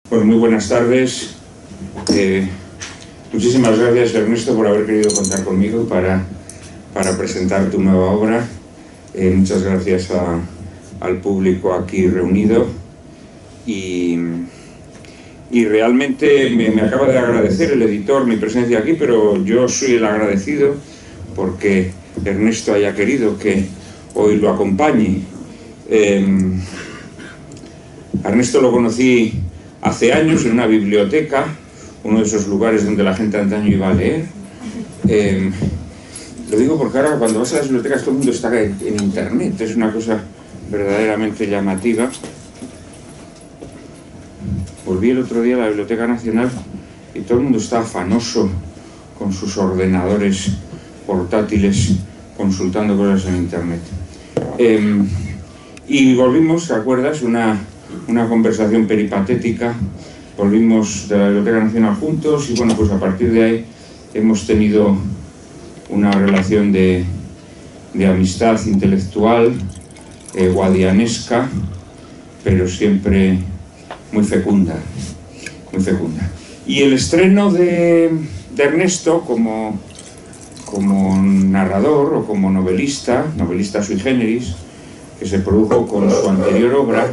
Pues muy buenas tardes. Muchísimas gracias, Ernesto, por haber querido contar conmigo para presentar tu nueva obra. Muchas gracias al público aquí reunido. Y realmente me acaba de agradecer el editor mi presencia aquí, pero yo soy el agradecido porque Ernesto haya querido que hoy lo acompañe. Ernesto lo conocí hace años en una biblioteca, uno de esos lugares donde la gente antaño iba a leer. Lo digo porque ahora cuando vas a las bibliotecas todo el mundo está en internet, es una cosa verdaderamente llamativa. Volví el otro día a la Biblioteca Nacional y todo el mundo está afanoso con sus ordenadores portátiles consultando cosas en internet. Y volvimos, ¿te acuerdas? Una conversación peripatética. Volvimos de la Biblioteca Nacional juntos y bueno, pues a partir de ahí hemos tenido una relación de amistad intelectual, guadianesca, pero siempre muy fecunda, muy fecunda. Y el estreno de Ernesto como narrador o como novelista sui generis, que se produjo con su anterior obra,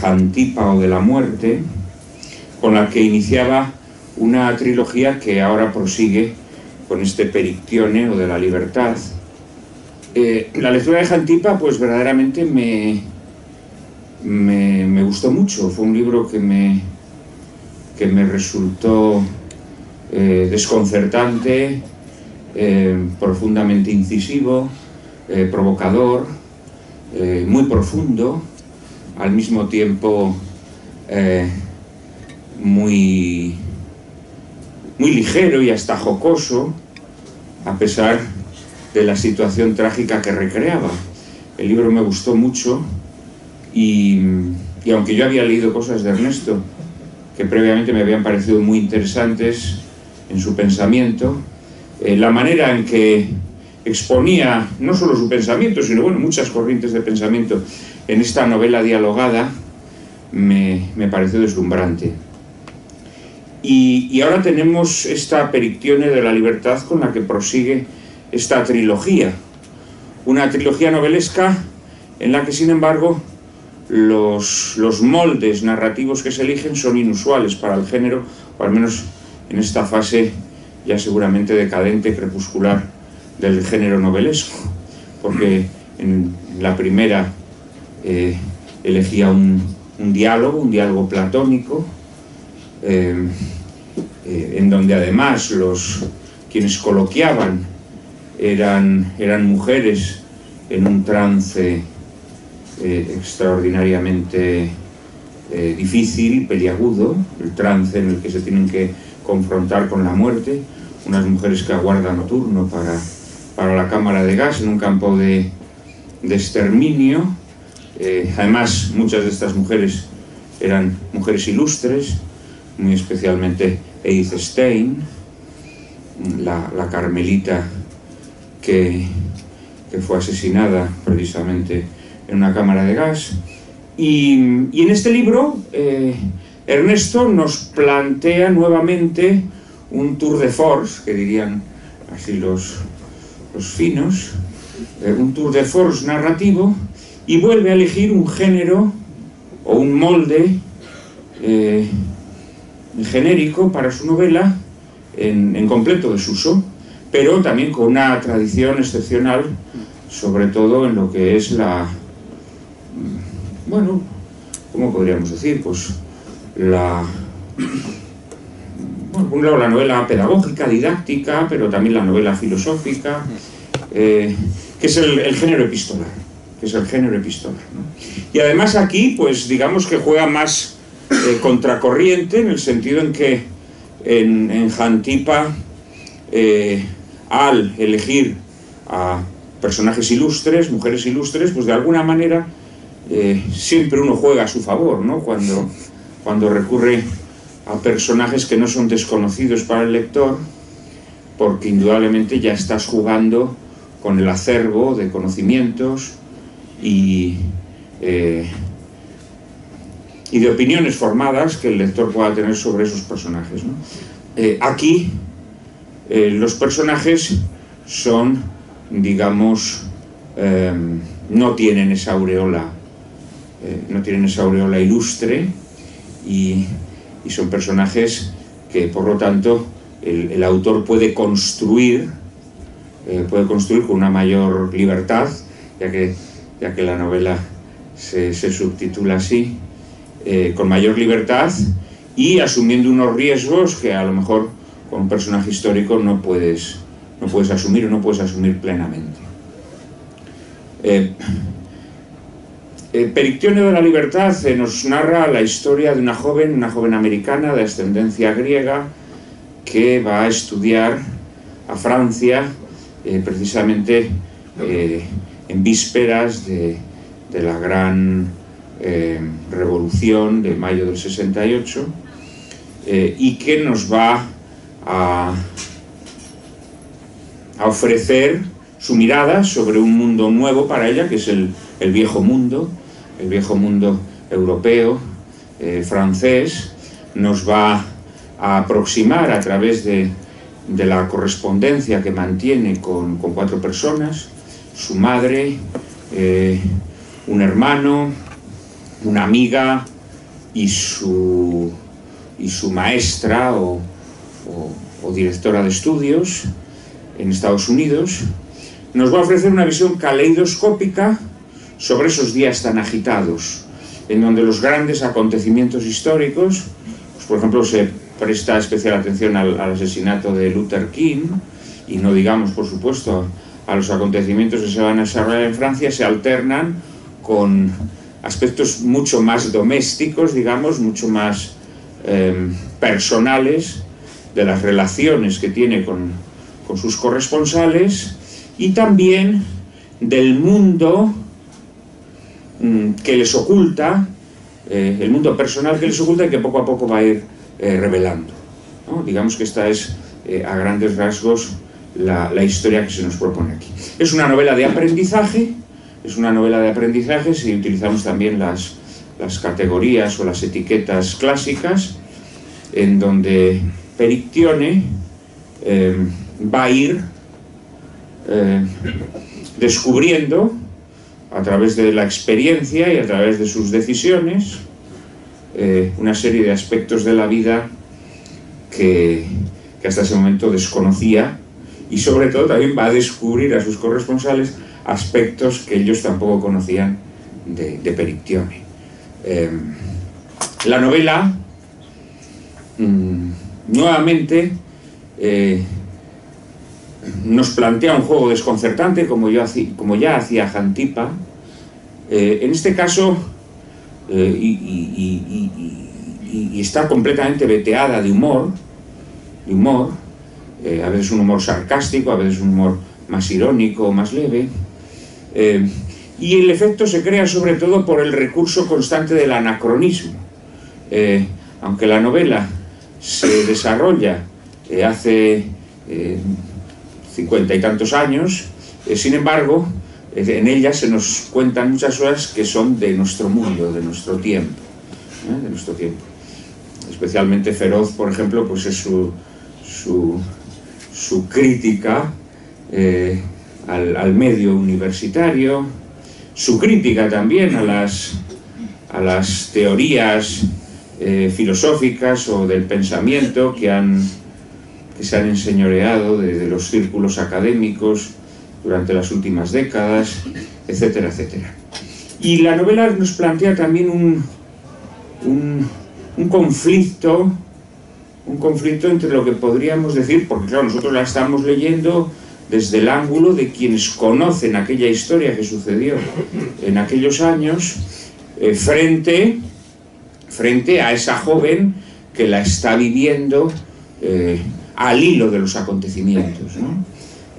Jantipa o de la muerte, con la que iniciaba una trilogía que ahora prosigue con este Perictione o de la libertad. La lectura de Jantipa pues verdaderamente me gustó mucho. Fue un libro que me resultó desconcertante, profundamente incisivo, provocador, muy profundo, al mismo tiempo muy ligero y hasta jocoso, a pesar de la situación trágica que recreaba. El libro me gustó mucho y aunque yo había leído cosas de Ernesto que previamente me habían parecido muy interesantes en su pensamiento, la manera en que exponía no solo su pensamiento, sino bueno, muchas corrientes de pensamiento en esta novela dialogada me pareció deslumbrante. Y ahora tenemos esta Perictione de la libertad con la que prosigue esta trilogía. Una trilogía novelesca en la que, sin embargo, los moldes narrativos que se eligen son inusuales para el género, o al menos en esta fase ya seguramente decadente, crepuscular del género novelesco. Porque en la primera elegía un diálogo platónico, en donde además quienes coloquiaban eran mujeres en un trance extraordinariamente difícil, peliagudo, el trance en el que se tienen que confrontar con la muerte, unas mujeres que aguardan turno para la cámara de gas en un campo de exterminio. Además, muchas de estas mujeres eran mujeres ilustres, muy especialmente Edith Stein, la carmelita que fue asesinada precisamente en una cámara de gas. Y en este libro Ernesto nos plantea nuevamente un tour de force, que dirían así los finos, un tour de force narrativo, y vuelve a elegir un género o un molde genérico para su novela en completo desuso, pero también con una tradición excepcional, sobre todo en lo que es bueno, ¿cómo podríamos decir? Pues por un lado la novela pedagógica, didáctica, pero también la novela filosófica, que es el género epistolar, ¿no? Y además aquí, pues digamos que juega más contracorriente, en el sentido en que en Jantipa, al elegir a personajes ilustres, mujeres ilustres, pues de alguna manera siempre uno juega a su favor, ¿no? Cuando recurre a personajes que no son desconocidos para el lector, porque indudablemente ya estás jugando con el acervo de conocimientos y y de opiniones formadas que el lector pueda tener sobre esos personajes, ¿no? Aquí los personajes son, digamos, no tienen esa aureola ilustre, y son personajes que, por lo tanto, el autor puede construir con una mayor libertad, ya que la novela se subtitula así, con mayor libertad y asumiendo unos riesgos que a lo mejor con un personaje histórico no puedes asumir o no puedes asumir plenamente. Perictionio de la libertad nos narra la historia de una joven americana de ascendencia griega que va a estudiar a Francia precisamente en vísperas de la gran revolución de mayo del 68, y que nos va a ofrecer su mirada sobre un mundo nuevo para ella, que es el viejo mundo europeo, francés. Nos va a aproximar a través de la correspondencia que mantiene con 4 personas: su madre, un hermano, una amiga y su maestra o directora de estudios en Estados Unidos. Nos va a ofrecer una visión caleidoscópica sobre esos días tan agitados, en donde los grandes acontecimientos históricos, pues por ejemplo se presta especial atención al asesinato de Luther King, y no digamos por supuesto a los acontecimientos que se van a desarrollar en Francia, se alternan con aspectos mucho más domésticos, digamos, mucho más personales, de las relaciones que tiene con sus corresponsales, y también del mundo que les oculta, el mundo personal que les oculta y que poco a poco va a ir revelando, ¿no? Digamos que esta es a grandes rasgos la historia que se nos propone aquí. Es una novela de aprendizaje, si utilizamos también las categorías o las etiquetas clásicas, en donde Perictione va a ir descubriendo a través de la experiencia y a través de sus decisiones una serie de aspectos de la vida que hasta ese momento desconocía, y sobre todo también va a descubrir a sus corresponsales aspectos que ellos tampoco conocían de Perictione. La novela nuevamente nos plantea un juego desconcertante, como ya hacía Xantipa. En este caso, y está completamente veteada de humor, a veces un humor sarcástico, a veces un humor más irónico, más leve, y el efecto se crea sobre todo por el recurso constante del anacronismo. Aunque la novela se desarrolla hace 50 y tantos años, sin embargo, en ella se nos cuentan muchas cosas que son de nuestro mundo, de nuestro tiempo, Especialmente feroz, por ejemplo, pues es su crítica al medio universitario, su crítica también a las teorías filosóficas o del pensamiento que se han enseñoreado de los círculos académicos durante las últimas décadas, etcétera, etcétera. Y la novela nos plantea también un conflicto entre lo que podríamos decir, porque claro, nosotros la estamos leyendo desde el ángulo de quienes conocen aquella historia que sucedió en aquellos años, frente a esa joven que la está viviendo al hilo de los acontecimientos, ¿no?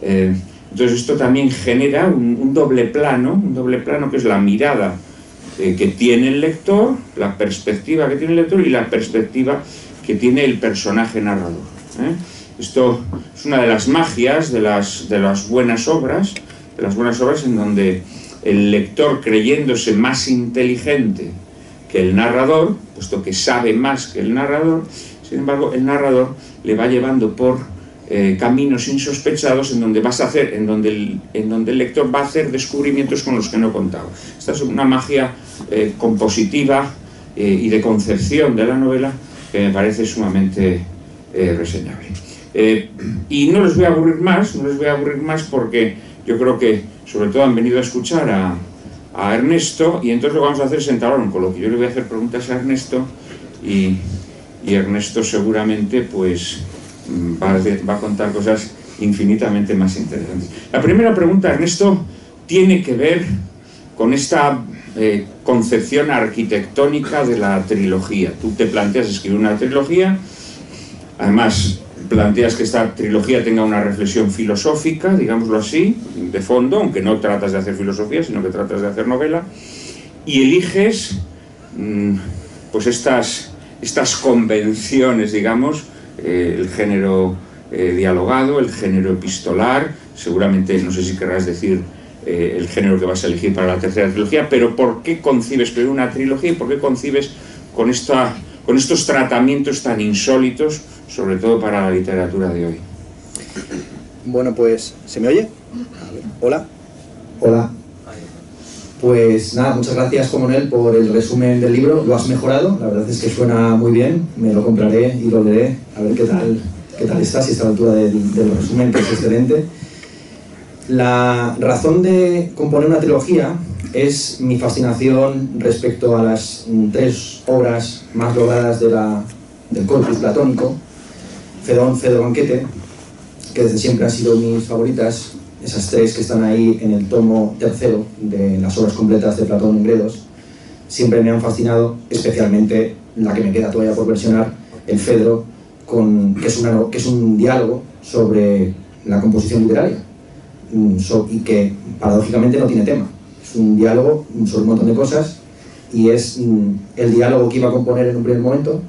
Entonces esto también genera un doble plano que es la mirada que tiene el lector, la perspectiva que tiene el lector y la perspectiva que tiene el personaje narrador. Esto es una de las magias de las buenas obras, en donde el lector, creyéndose más inteligente que el narrador, puesto que sabe más que el narrador. Sin embargo, el narrador le va llevando por caminos insospechados en donde el lector va a hacer descubrimientos con los que no contaba. Esta es una magia compositiva y de concepción de la novela que me parece sumamente reseñable. Y no les voy a aburrir más porque yo creo que sobre todo han venido a escuchar a Ernesto, y entonces lo que vamos a hacer es entablar un coloquio. Yo le voy a hacer preguntas a Ernesto y Ernesto seguramente pues va a contar cosas infinitamente más interesantes. La primera pregunta, Ernesto, tiene que ver con esta concepción arquitectónica de la trilogía. Tú te planteas escribir una trilogía, además planteas que esta trilogía tenga una reflexión filosófica, digámoslo así, de fondo, aunque no tratas de hacer filosofía, sino que tratas de hacer novela, y eliges pues estas convenciones, digamos, el género dialogado, el género epistolar, seguramente, no sé si querrás decir el género que vas a elegir para la tercera trilogía, pero ¿por qué concibes primero una trilogía y por qué concibes con estos tratamientos tan insólitos, sobre todo para la literatura de hoy? Bueno, pues, ¿se me oye? A ver, hola. Hola. Pues nada, muchas gracias, Comonel, por el resumen del libro. Lo has mejorado, la verdad es que suena muy bien. Me lo compraré y lo leeré, a ver qué tal está, si está a la altura del resumen, que es excelente. La razón de componer una trilogía es mi fascinación respecto a las tres obras más logradas del corpus platónico, Fedón, Fedro, Banquete, que desde siempre han sido mis favoritas, esas tres que están ahí en el tomo tercero de las obras completas de Platón en Gredos. Siempre me han fascinado, especialmente la que me queda todavía por versionar, el Fedro, que es un diálogo sobre la composición literaria, y que paradójicamente no tiene tema. Es un diálogo sobre un montón de cosas, y es el diálogo que iba a componer en un primer momento.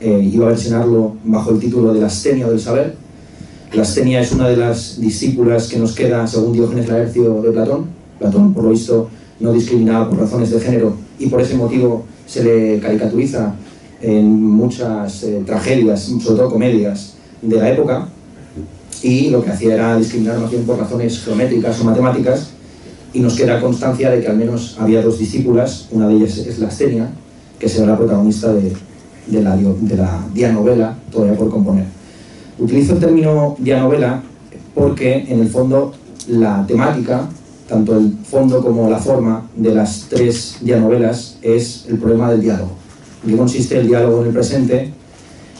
Iba a versionarlo bajo el título de La Astenia o del saber. La Astenia es una de las discípulas que nos queda, según Diógenes Laercio, de Platón. Platón, por lo visto, no discriminaba por razones de género, y por ese motivo se le caricaturiza en muchas tragedias, sobre todo comedias, de la época, y lo que hacía era discriminar más bien por razones geométricas o matemáticas, y nos queda constancia de que al menos había dos discípulas. Una de ellas es la Astenia, que será la protagonista de la dianovela todavía por componer. Utilizo el término dianovela porque en el fondo la temática, tanto el fondo como la forma de las tres dianovelas, es el problema del diálogo. ¿En qué consiste el diálogo en el presente?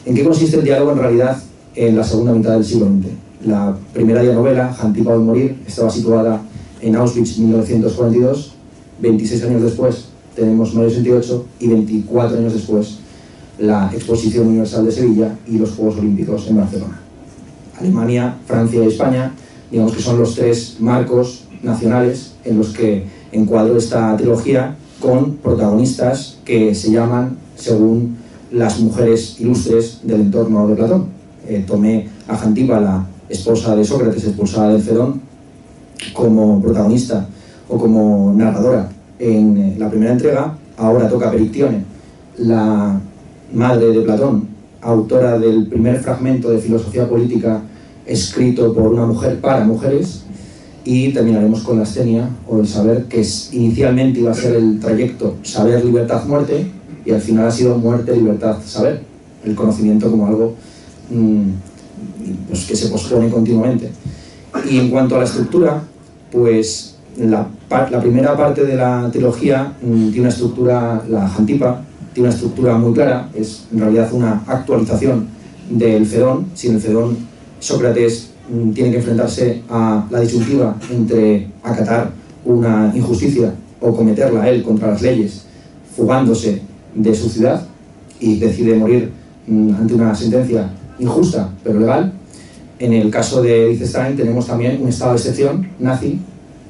¿En qué consiste el diálogo en realidad en la segunda mitad del siglo XX? La primera dianovela, Jantipa al morir, estaba situada en Auschwitz 1942. 26 años después tenemos Mayo 68 y 24 años después la Exposición Universal de Sevilla y los Juegos Olímpicos en Barcelona. Alemania, Francia y España, digamos que son los tres marcos nacionales en los que encuadro esta trilogía, con protagonistas que se llaman según las mujeres ilustres del entorno de Platón. Tomé a Jantipa, la esposa de Sócrates, expulsada del Fedón, como protagonista o como narradora en la primera entrega. Ahora toca a Perictione, la madre de Platón, autora del primer fragmento de filosofía política escrito por una mujer para mujeres, y terminaremos con la Astenia o el saber, que inicialmente iba a ser el trayecto saber, libertad, muerte, y al final ha sido muerte, libertad, saber, el conocimiento como algo pues que se pospone continuamente. Y en cuanto a la estructura, pues la primera parte de la trilogía tiene una estructura, la Jantipa tiene una estructura muy clara, es en realidad una actualización del Fedón. Sin el Fedón, Sócrates tiene que enfrentarse a la disyuntiva entre acatar una injusticia o cometerla él contra las leyes, fugándose de su ciudad, y decide morir ante una sentencia injusta pero legal. En el caso de Liechtenstein tenemos también un estado de excepción nazi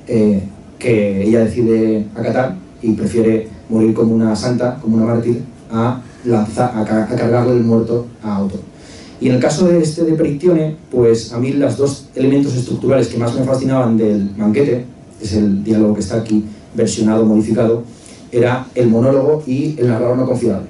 que ella decide acatar, y prefiere morir como una santa, como una mártir, a cargarle el muerto a otro. Y en el caso de Perictione, pues a mí los dos elementos estructurales que más me fascinaban del Banquete, es el diálogo que está aquí versionado, modificado, era el monólogo y el narrador no confiable.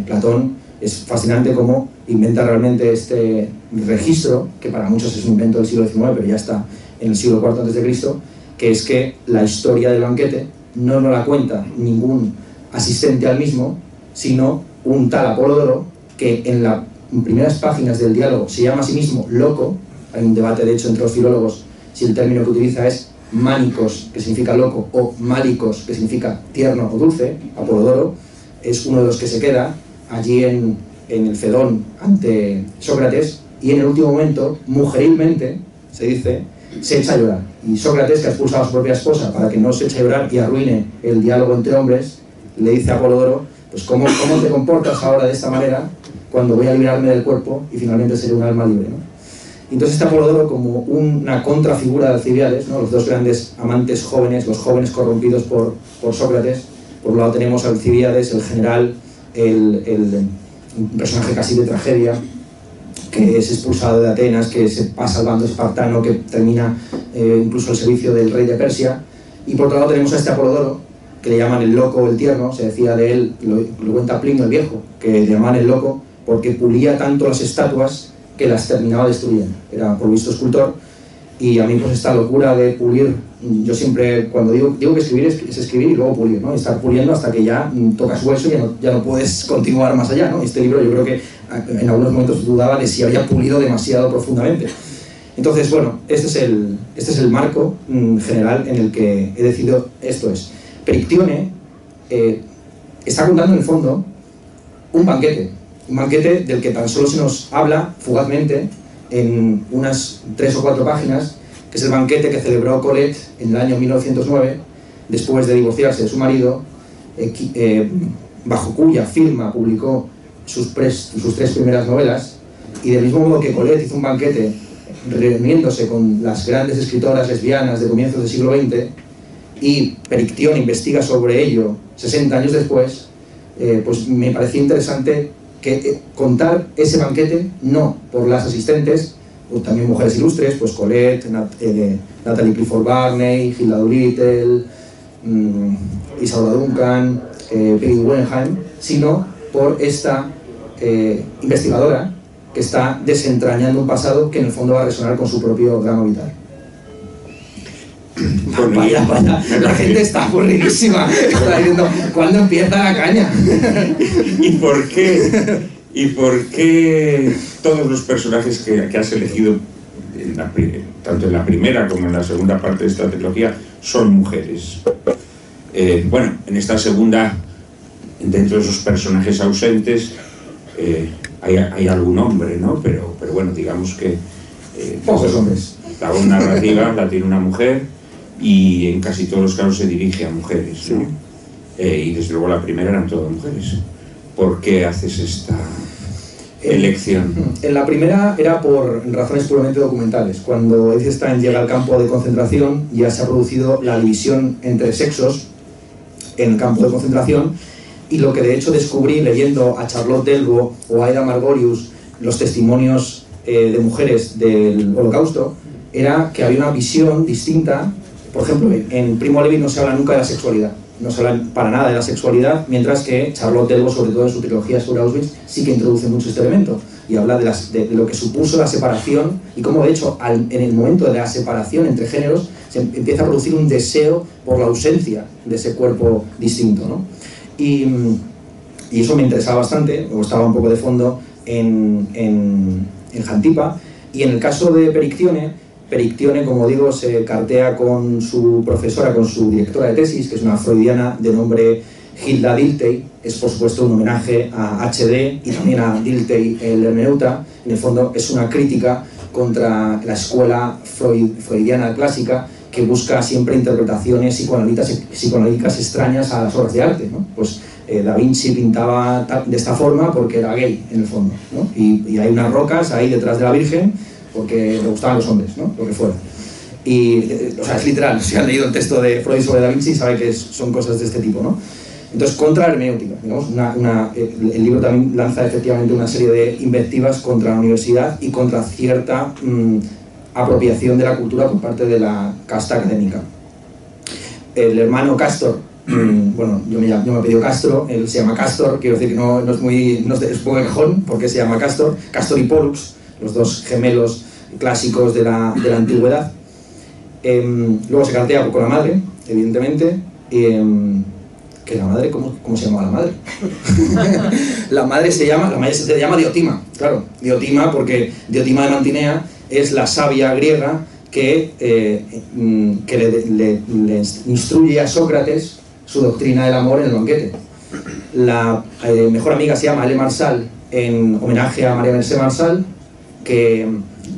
Platón es fascinante cómo inventa realmente este registro, que para muchos es un invento del siglo XIX, pero ya está en el siglo IV a.C., que es que la historia del banquete no nos la cuenta ningún asistente al mismo, sino un tal Apolodoro, que en las primeras páginas del diálogo se llama a sí mismo loco. Hay un debate, de hecho, entre los filólogos si el término que utiliza es mánicos, que significa loco, o málicos, que significa tierno o dulce. Apolodoro es uno de los que se queda allí en el Fedón ante Sócrates, y en el último momento, mujerilmente, se dice, se echa a llorar. Y Sócrates, que ha expulsado a su propia esposa para que no se eche a llorar y arruine el diálogo entre hombres, le dice a Apolodoro, pues ¿cómo te comportas ahora de esta manera cuando voy a liberarme del cuerpo y finalmente seré un alma libre, ¿no? Entonces está Apolodoro como una contrafigura de Alcibiades, ¿no? Los dos grandes amantes jóvenes, los jóvenes corrompidos por Sócrates. Por un lado tenemos a Alcibiades, el general, un personaje casi de tragedia, que es expulsado de Atenas, que se pasa al bando espartano, que termina incluso al servicio del rey de Persia. Y por otro lado tenemos a este Apolodoro, que le llaman el loco o el tierno. Se decía de él, lo cuenta Plinio el Viejo, que le llamaban el loco porque pulía tanto las estatuas que las terminaba destruyendo. Era por visto escultor, y a mí pues esta locura de pulir, yo siempre cuando digo que escribir es escribir y luego pulir, ¿no? Estar puliendo hasta que ya tocas hueso y ya no puedes continuar más allá, ¿no? Este libro yo creo que en algunos momentos dudaba de si había pulido demasiado profundamente. Entonces, bueno, este es el marco general en el que he decidido esto es. Perictione está contando en el fondo un banquete del que tan solo se nos habla fugazmente en unas 3 o 4 páginas, que es el banquete que celebró Colette en el año 1909, después de divorciarse de su marido, bajo cuya firma publicó sus 3 primeras novelas, y del mismo modo que Colette hizo un banquete reuniéndose con las grandes escritoras lesbianas de comienzos del siglo XX, y Perictione investiga sobre ello 60 años después, pues me parecía interesante contar ese banquete no por las asistentes, o también mujeres ilustres, pues Colette, Natalie Clifford Barney, Hilda Doolittle, Isadora Duncan, Peggy Guggenheim, sino por esta investigadora que está desentrañando un pasado que en el fondo va a resonar con su propio drama vital. Vaya, la gente está aburridísima. Está diciendo, ¿cuándo empieza la caña? ¿Y por qué todos los personajes que has elegido, tanto en la primera como en la segunda parte de esta trilogía, son mujeres? Bueno, en esta segunda, dentro de esos personajes ausentes, hay algún hombre, ¿no? Pero bueno, digamos que pocos hombres. La voz narrativa la tiene una mujer, y en casi todos los casos se dirige a mujeres, ¿no? Y desde luego la primera eran todas mujeres. ¿Por qué haces esta elección? En la primera era por razones puramente documentales. Cuando Eisenstein llega al campo de concentración, ya se ha producido la división entre sexos en el campo de concentración, y lo que de hecho descubrí leyendo a Charlotte Delvaux o a Aida Margolius los testimonios de mujeres del Holocausto, era que había una visión distinta. Por ejemplo, en Primo Levi no se habla nunca de la sexualidad, no se habla para nada de la sexualidad, mientras que Charlotte Delvaux, sobre todo en su trilogía sobre Auschwitz, sí que introduce mucho este elemento y habla de lo que supuso la separación, y cómo de hecho en el momento de la separación entre géneros se empieza a producir un deseo por la ausencia de ese cuerpo distinto, ¿no? Y eso me interesaba bastante, me gustaba un poco de fondo en Xantipa. Y en el caso de Perictione, como digo, se cartea con su profesora, con su directora de tesis, que es una freudiana de nombre Hilda Dilthey. Es por supuesto un homenaje a HD y también a Dilthey, el hermeneuta. En el fondo es una crítica contra la escuela freudiana clásica, que busca siempre interpretaciones psicoanalíticas extrañas a las obras de arte, ¿no? Pues Da Vinci pintaba de esta forma porque era gay, en el fondo, ¿no? Y hay unas rocas ahí detrás de la Virgen porque le gustaban los hombres, ¿no? Lo que fuera. Y, o sea, es literal. Si han leído el texto de Freud sobre Da Vinci, sabe que son cosas de este tipo, ¿no? Entonces, contra la hermenéutica, digamos, el libro también lanza efectivamente una serie de invectivas contra la universidad y contra cierta apropiación de la cultura por parte de la casta académica. El hermano Castor bueno, yo me apellido Castro, él se llama Castor, quiero decir que no es un poco quejón, porque se llama Castor y Pollux, los dos gemelos clásicos de la antigüedad. Luego se cartea con la madre, evidentemente. ¿Que la madre? ¿Cómo se llama la madre? La madre se llama Diotima, claro, Diotima, porque Diotima de Mantinea es la sabia griega que le instruye a Sócrates su doctrina del amor en el banquete. La mejor amiga se llama Hélène Marsal, en homenaje a María Mercè Marsal, que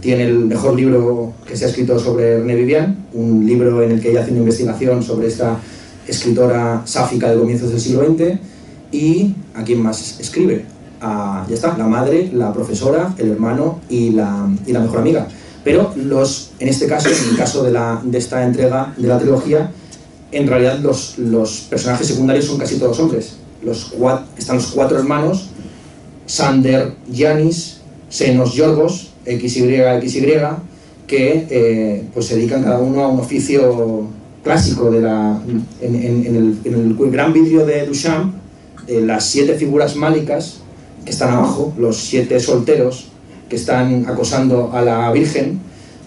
tiene el mejor libro que se ha escrito sobre René Vivian, un libro en el que ella hace una investigación sobre esta escritora sáfica de comienzos del siglo XX. ¿Y a quién más escribe? Ya está, la madre, la profesora, el hermano y la mejor amiga. Pero en este caso, en el caso de esta entrega de la trilogía, en realidad los personajes secundarios son casi todos hombres. Están los 4 hermanos, Sander, Yanis, Senos, Yorgos, XY, que pues se dedican cada uno a un oficio clásico. En el gran vidrio de Duchamp, las 7 figuras málicas que están abajo, los 7 solteros que están acosando a la Virgen,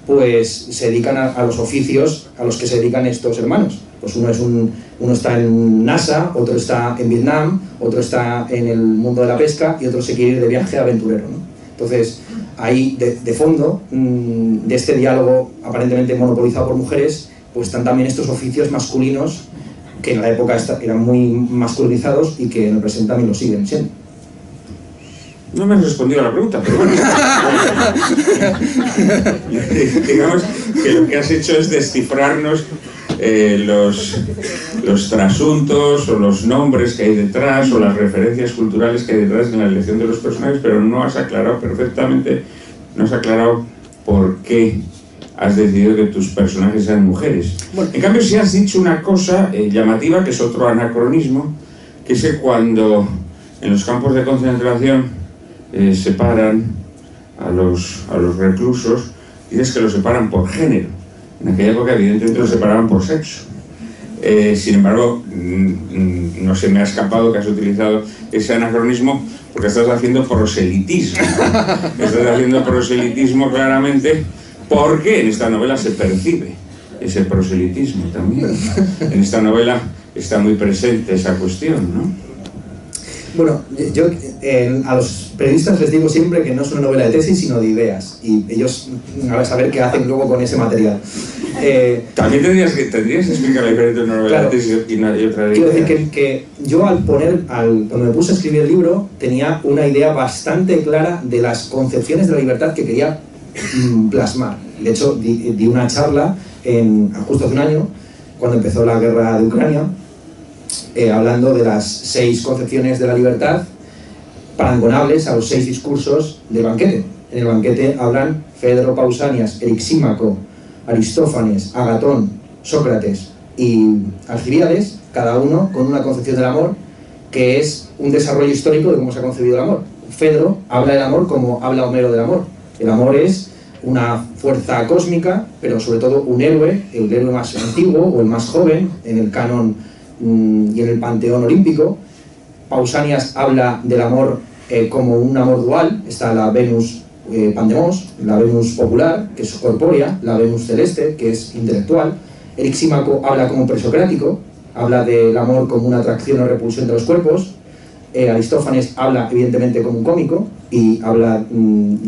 pues se dedican a los oficios a los que se dedican estos hermanos. Pues uno está en NASA, otro está en Vietnam, otro está en el mundo de la pesca y otro se quiere ir de viaje aventurero, ¿no? Entonces, ahí de fondo de este diálogo aparentemente monopolizado por mujeres, pues están también estos oficios masculinos que en la época eran muy masculinizados y que en el presente también lo siguen siendo. No me has respondido a la pregunta, pero bueno. Digamos que lo que has hecho es descifrarnos los trasuntos o los nombres que hay detrás o las referencias culturales que hay detrás en la elección de los personajes, pero no has aclarado perfectamente, no has aclarado por qué has decidido que tus personajes sean mujeres. Bueno, en cambio, sí has dicho una cosa llamativa, que es otro anacronismo, que es que cuando en los campos de concentración separan a los reclusos, dices que los separan por género. En aquella época evidentemente los separaban por sexo. Sin embargo, no se me ha escapado que has utilizado ese anacronismo porque estás haciendo proselitismo. Estás haciendo proselitismo claramente porque en esta novela se percibe ese proselitismo también. En esta novela está muy presente esa cuestión, ¿no? Bueno, yo a los periodistas les digo siempre que no es una novela de tesis, sino de ideas. Y ellos van a saber qué hacen luego con ese material. También tendrías que explicar la diferencia entre una novela de tesis y otra de quiero ideas. Decir que yo cuando me puse a escribir el libro, tenía una idea bastante clara de las concepciones de la libertad que quería plasmar. De hecho, di una charla justo hace un año, cuando empezó la guerra de Ucrania, hablando de las 6 concepciones de la libertad parangonables a los 6 discursos del banquete. En el banquete hablan Fedro, Pausanias, Erixímaco, Aristófanes, Agatón, Sócrates y Alcibíades, cada uno con una concepción del amor que es un desarrollo histórico de cómo se ha concebido el amor. Fedro habla del amor como habla Homero del amor. El amor es una fuerza cósmica, pero sobre todo un héroe, el héroe más antiguo o el más joven en el canon y en el panteón olímpico. Pausanias habla del amor como un amor dual. Está la Venus Pandemos, la Venus popular, que es corpórea, la Venus celeste, que es intelectual. Erixímaco habla como presocrático, habla del amor como una atracción o repulsión de los cuerpos. Aristófanes habla evidentemente como un cómico y habla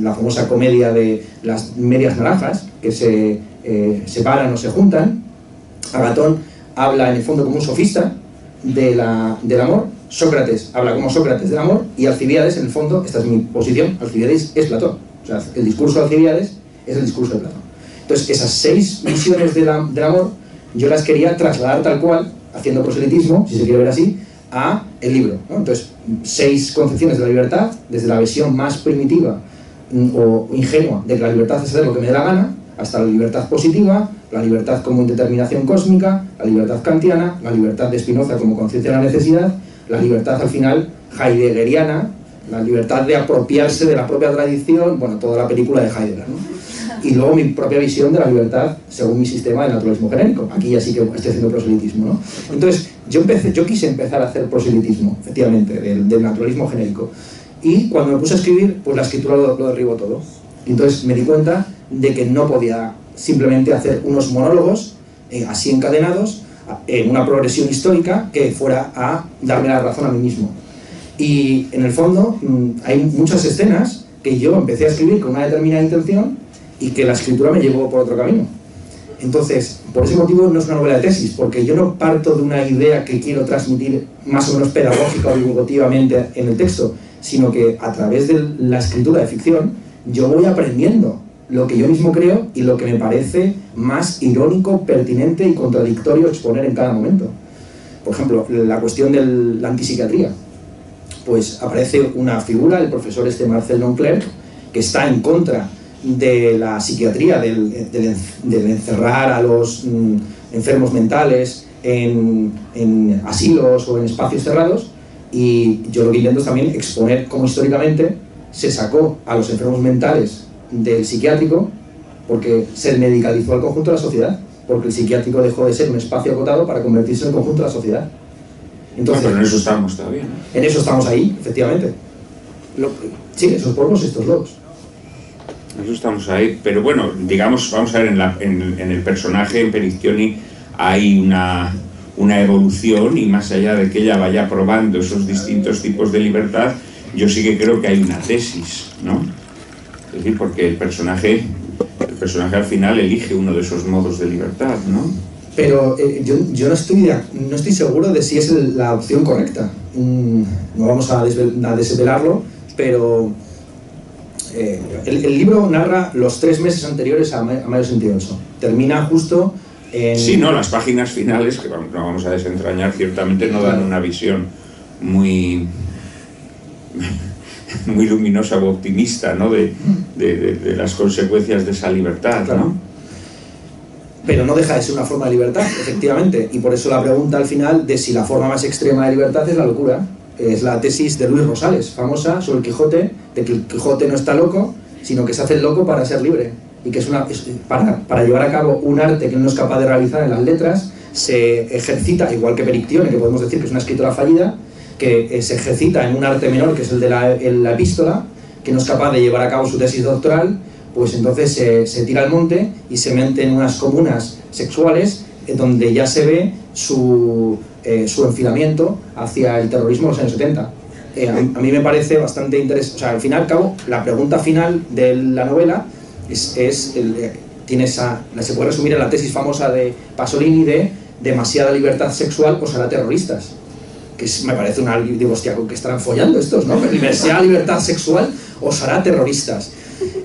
la famosa comedia de las medias naranjas que se separan o se juntan. Agatón habla en el fondo como un sofista del amor. Sócrates habla como Sócrates del amor, y Alcibíades, en el fondo, esta es mi posición, Alcibíades es Platón. O sea, el discurso de Alcibíades es el discurso de Platón. Entonces, esas 6 visiones del amor, yo las quería trasladar tal cual, haciendo proselitismo, si se quiere ver así, a el libro, ¿no? Entonces, 6 concepciones de la libertad, desde la visión más primitiva o ingenua de que la libertad es hacer lo que me dé la gana, hasta la libertad positiva, la libertad como indeterminación cósmica, la libertad kantiana, la libertad de Spinoza como conciencia de la necesidad, la libertad al final heideggeriana, la libertad de apropiarse de la propia tradición, bueno, toda la película de Heidegger, ¿no? Y luego mi propia visión de la libertad según mi sistema de naturalismo genérico. Aquí ya sí que estoy haciendo proselitismo, ¿no? Entonces, yo quise empezar a hacer proselitismo, efectivamente, del naturalismo genérico. Y cuando me puse a escribir, pues la escritura lo derribó todo. Entonces me di cuenta de que no podía simplemente hacer unos monólogos así encadenados en una progresión histórica que fuera a darme la razón a mí mismo. Y en el fondo hay muchas escenas que yo empecé a escribir con una determinada intención y que la escritura me llevó por otro camino. Entonces, por ese motivo no es una novela de tesis, porque yo no parto de una idea que quiero transmitir más o menos pedagógica o divulgativamente en el texto, sino que a través de la escritura de ficción yo voy aprendiendo lo que yo mismo creo y lo que me parece más irónico, pertinente y contradictorio exponer en cada momento. Por ejemplo, la cuestión de la antipsiquiatría. Pues aparece una figura, el profesor Marcel Nonclerc, que está en contra de la psiquiatría, del encerrar a los enfermos mentales en asilos o en espacios cerrados, y yo lo que intento es también exponer cómo históricamente se sacó a los enfermos mentales del psiquiátrico porque se medicalizó al conjunto de la sociedad, porque el psiquiátrico dejó de ser un espacio acotado para convertirse en el conjunto de la sociedad. Entonces, pero en eso estamos todavía, ¿no? En eso estamos ahí, efectivamente. Sí, esos polvos, estos lobos. En eso estamos ahí, pero bueno, digamos, vamos a ver, en el personaje, en Perictioni, hay una evolución, y más allá de que ella vaya probando esos distintos tipos de libertad, yo sí que creo que hay una tesis, ¿no? Es decir, porque el personaje al final elige uno de esos modos de libertad, ¿no? Pero yo no estoy seguro de si es la opción correcta. No vamos a desvelarlo, pero el libro narra los 3 meses anteriores a mayo 68. Termina justo en... Sí, no, las páginas finales, que no vamos a desentrañar, ciertamente no dan una visión muy luminosa o optimista, ¿no? de las consecuencias de esa libertad, claro, ¿no? Pero no deja de ser una forma de libertad, efectivamente, y por eso la pregunta al final de si la forma más extrema de libertad es la locura. Es la tesis de Luis Rosales, famosa sobre el Quijote, de que el Quijote no está loco, sino que se hace el loco para ser libre, y que para llevar a cabo un arte que no es capaz de realizar en las letras, se ejercita, igual que Perictione, que podemos decir que es una escritora fallida, que se ejercita en un arte menor, que es el de la epístola, que no es capaz de llevar a cabo su tesis doctoral, pues entonces se tira al monte y se mete en unas comunas sexuales donde ya se ve su enfilamiento hacia el terrorismo de los años 70. A mí me parece bastante interesante. O sea, al fin y al cabo, la pregunta final de la novela se puede resumir en la tesis famosa de Pasolini de demasiada libertad sexual os hará terroristas. Que me parece una... Digo, hostia, ¿con qué estarán follando estos, no? Demasiada libertad sexual os hará terroristas.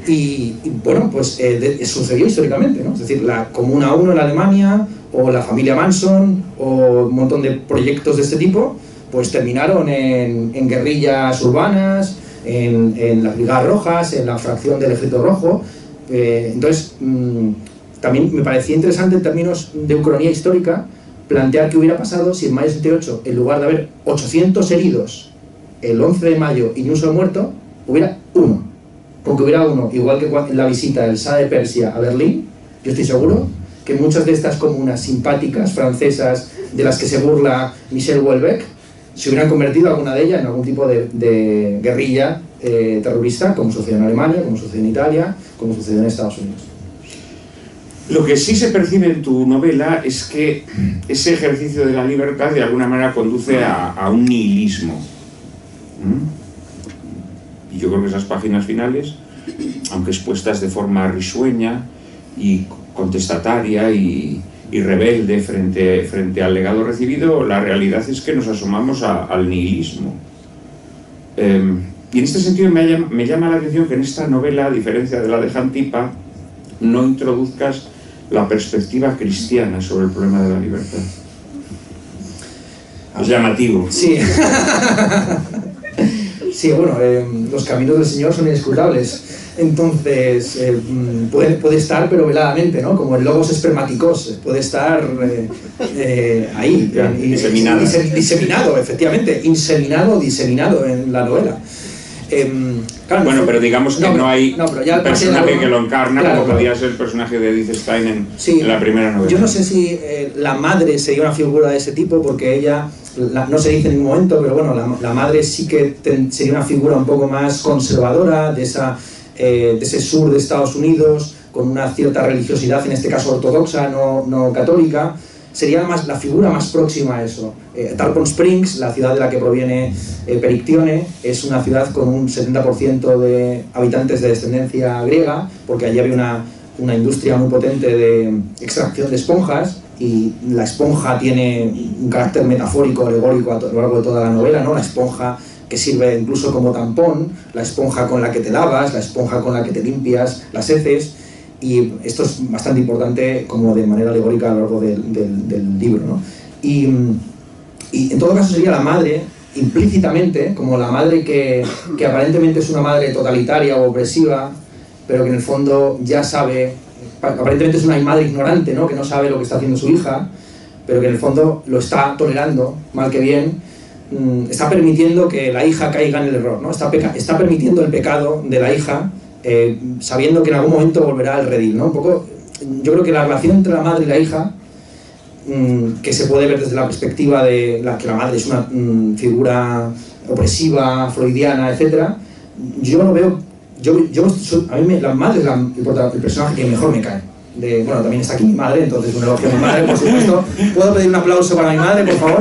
Y bueno, pues sucedió históricamente, ¿no? Es decir, la Comuna 1 en Alemania, o la familia Manson, o un montón de proyectos de este tipo, pues terminaron en guerrillas urbanas, en las Brigadas Rojas, en la fracción del Ejército Rojo. Entonces, también me parecía interesante en términos de ucronía histórica plantear qué hubiera pasado si en mayo 78, en lugar de haber 800 heridos el 11 de mayo y ni un solo muerto, hubiera uno. Con que hubiera uno, igual que en la visita del Shah de Persia a Berlín, yo estoy seguro que muchas de estas comunas simpáticas francesas de las que se burla Michel Houellebecq se hubieran convertido alguna de ellas en algún tipo de guerrilla terrorista, como sucedió en Alemania, como sucedió en Italia, como sucedió en Estados Unidos. Lo que sí se percibe en tu novela es que ese ejercicio de la libertad de alguna manera conduce a un nihilismo. Y yo creo que esas páginas finales, aunque expuestas de forma risueña y contestataria y rebelde frente al legado recibido, la realidad es que nos asomamos al nihilismo. Y en este sentido me llama la atención que en esta novela, a diferencia de la de Jantipa, no introduzcas la perspectiva cristiana sobre el problema de la libertad. Es llamativo. Sí. Sí, bueno, los caminos del Señor son inescrutables. Entonces, puede estar, pero veladamente, ¿no? Como el logos espermáticos, puede estar ahí. Diseminado. Diseminado, efectivamente. Inseminado o diseminado en la novela. Claro, bueno, pero digamos que no hay ya personaje que lo encarna, claro, como podía ser el personaje de Edith Stein sí, en la primera novela. Yo no sé si la madre sería una figura de ese tipo, porque ella, no se dice en ningún momento, pero bueno, la madre sí que sería una figura un poco más conservadora de ese sur de Estados Unidos, con una cierta religiosidad, en este caso ortodoxa, no católica. Sería la figura más próxima a eso. Tarpon Springs, la ciudad de la que proviene Perictione, es una ciudad con un 70% de habitantes de descendencia griega, porque allí había una industria muy potente de extracción de esponjas, y la esponja tiene un carácter metafórico, alegórico a lo largo de toda la novela, ¿no? La esponja que sirve incluso como tampón, la esponja con la que te lavas, la esponja con la que te limpias las heces. Y esto es bastante importante como de manera alegórica a lo largo del libro, ¿no? Y en todo caso sería la madre, implícitamente, como la madre que aparentemente es una madre totalitaria o opresiva, pero que en el fondo ya sabe, aparentemente es una madre ignorante, ¿no? Que no sabe lo que está haciendo su hija, pero que en el fondo lo está tolerando, mal que bien, está permitiendo que la hija caiga en el error, ¿no? Está permitiendo el pecado de la hija, sabiendo que en algún momento volverá al redil, ¿no? Un poco, yo creo que la relación entre la madre y la hija, que se puede ver desde la perspectiva de que la madre es una figura opresiva, freudiana, etc. Yo lo veo, a mí la madre es el personaje que mejor me cae. Bueno, también está aquí mi madre, entonces un elogio a mi madre, por supuesto. ¿Puedo pedir un aplauso para mi madre, por favor?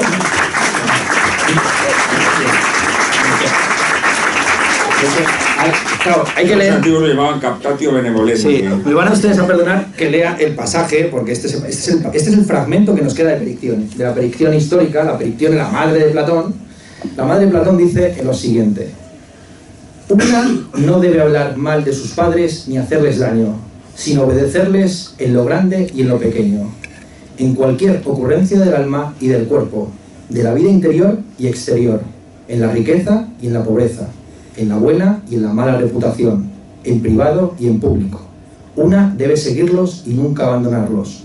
Claro, hay que leer. Los antiguos lo llamaban captatio benevolente. Sí, me van a ustedes a perdonar que lea el pasaje, porque este es el fragmento que nos queda de Perictione, de la Perictione histórica, la Perictione, la madre de Platón. La madre de Platón dice lo siguiente: una no debe hablar mal de sus padres ni hacerles daño, sino obedecerles en lo grande y en lo pequeño, en cualquier ocurrencia del alma y del cuerpo, de la vida interior y exterior, en la riqueza y en la pobreza, en la buena y en la mala reputación, en privado y en público. Una debe seguirlos y nunca abandonarlos.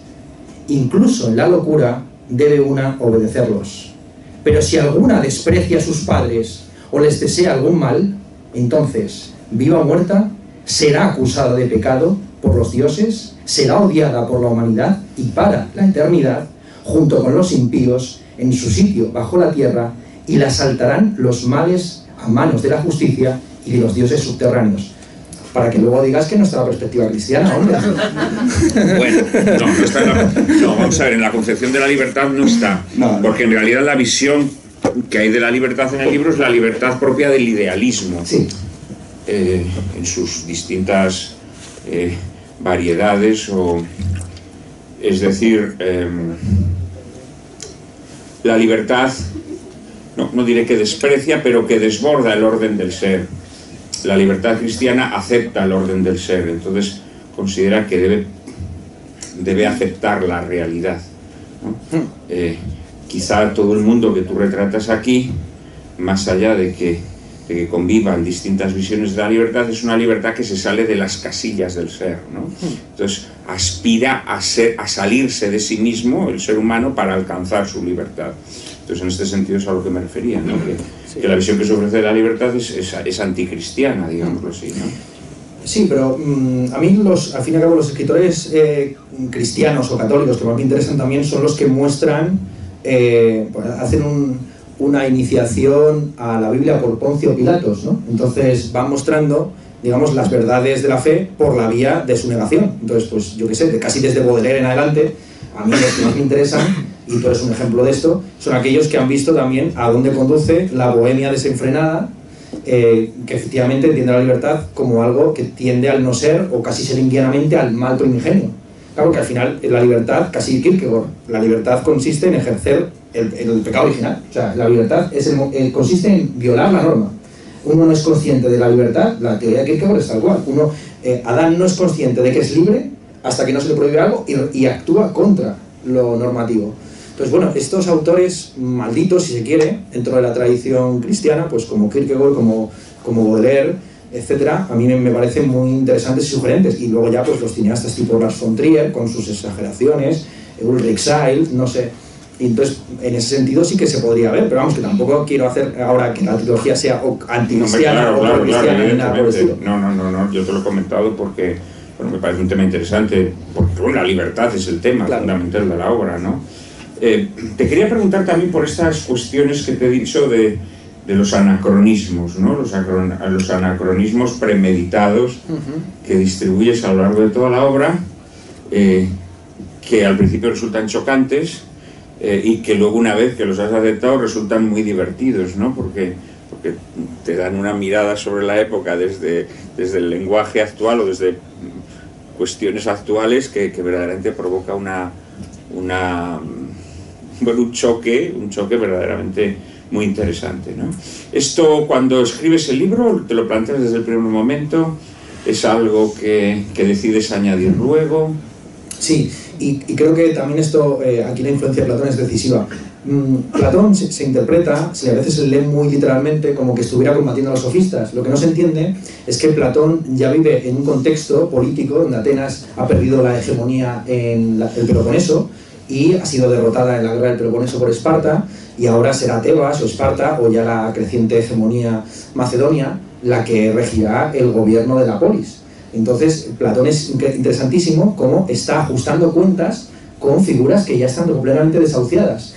Incluso en la locura debe una obedecerlos. Pero si alguna desprecia a sus padres o les desea algún mal, entonces, viva o muerta, será acusada de pecado por los dioses, será odiada por la humanidad y para la eternidad, junto con los impíos, en su sitio bajo la tierra, y la asaltarán los males a manos de la justicia y de los dioses subterráneos. Para que luego digas que no está la perspectiva cristiana, hombre. Bueno, no está no, vamos a ver, en la concepción de la libertad no está. Porque en realidad la visión que hay de la libertad en el libro es la libertad propia del idealismo. Sí. En sus distintas variedades, es decir, la libertad, no diré que desprecia, pero que desborda el orden del ser. La libertad cristiana acepta el orden del ser, entonces considera que debe aceptar la realidad, ¿no? Quizá todo el mundo que tú retratas aquí, más allá de que convivan distintas visiones de la libertad, es una libertad que se sale de las casillas del ser, ¿no? Entonces aspira a salirse de sí mismo, el ser humano, para alcanzar su libertad. Entonces, en este sentido es a lo que me refería, ¿no? Que la visión que se ofrece de la libertad es anticristiana, digámoslo así, ¿no? Sí, pero a mí, al fin y al cabo, los escritores cristianos o católicos que más me interesan también son los que muestran, hacen una iniciación a la Biblia por Poncio Pilatos, ¿no? Entonces van mostrando, digamos, las verdades de la fe por la vía de su negación. Entonces, pues yo qué sé, casi desde Baudelaire en adelante, a mí los que más me interesan, y tú eres un ejemplo de esto, son aquellos que han visto también a dónde conduce la bohemia desenfrenada, que efectivamente entiende la libertad como algo que tiende al no ser, o casi selinguianamente al mal primigenio. Claro que al final la libertad, casi Kierkegaard, la libertad consiste en ejercer el pecado original. O sea, la libertad consiste en violar la norma. Uno no es consciente de la libertad, la teoría de Kierkegaard es tal cual. Adán no es consciente de que es libre hasta que no se le prohíbe algo y actúa contra lo normativo. Entonces, bueno, estos autores malditos, si se quiere, dentro de la tradición cristiana, pues como Kierkegaard, como Baudelaire, etcétera, a mí me parecen muy interesantes y sugerentes. Y luego ya pues los cineastas tipo Lars von Trier, con sus exageraciones, Ulrich Seidl, no sé. Y entonces, en ese sentido sí que se podría ver, pero vamos, que tampoco quiero hacer ahora que la trilogía sea anticristiana o pro-cristiana ni nada por el estilo. No, yo te lo he comentado porque bueno, me parece un tema interesante, porque bueno, la libertad es el tema fundamental de la obra, ¿no? Te quería preguntar también por estas cuestiones que te he dicho de los anacronismos, ¿no? Los anacronismos premeditados que distribuyes a lo largo de toda la obra, que al principio resultan chocantes, y que luego una vez que los has aceptado resultan muy divertidos, ¿no? Porque te dan una mirada sobre la época desde el lenguaje actual o desde cuestiones actuales que verdaderamente provoca un choque verdaderamente muy interesante, ¿no? Esto, cuando escribes el libro, ¿te lo planteas desde el primer momento? ¿Es algo que decides añadir luego? Sí, y creo que también esto, aquí la influencia de Platón es decisiva. Platón se interpreta, a veces se lee muy literalmente, como que estuviera combatiendo a los sofistas. Lo que no se entiende es que Platón ya vive en un contexto político donde Atenas ha perdido la hegemonía en el Peloponeso y ha sido derrotada en la guerra del Peloponeso por Esparta, y ahora será Tebas o Esparta o ya la creciente hegemonía macedonia la que regirá el gobierno de la polis. Entonces, Platón es interesantísimo cómo está ajustando cuentas con figuras que ya están completamente desahuciadas.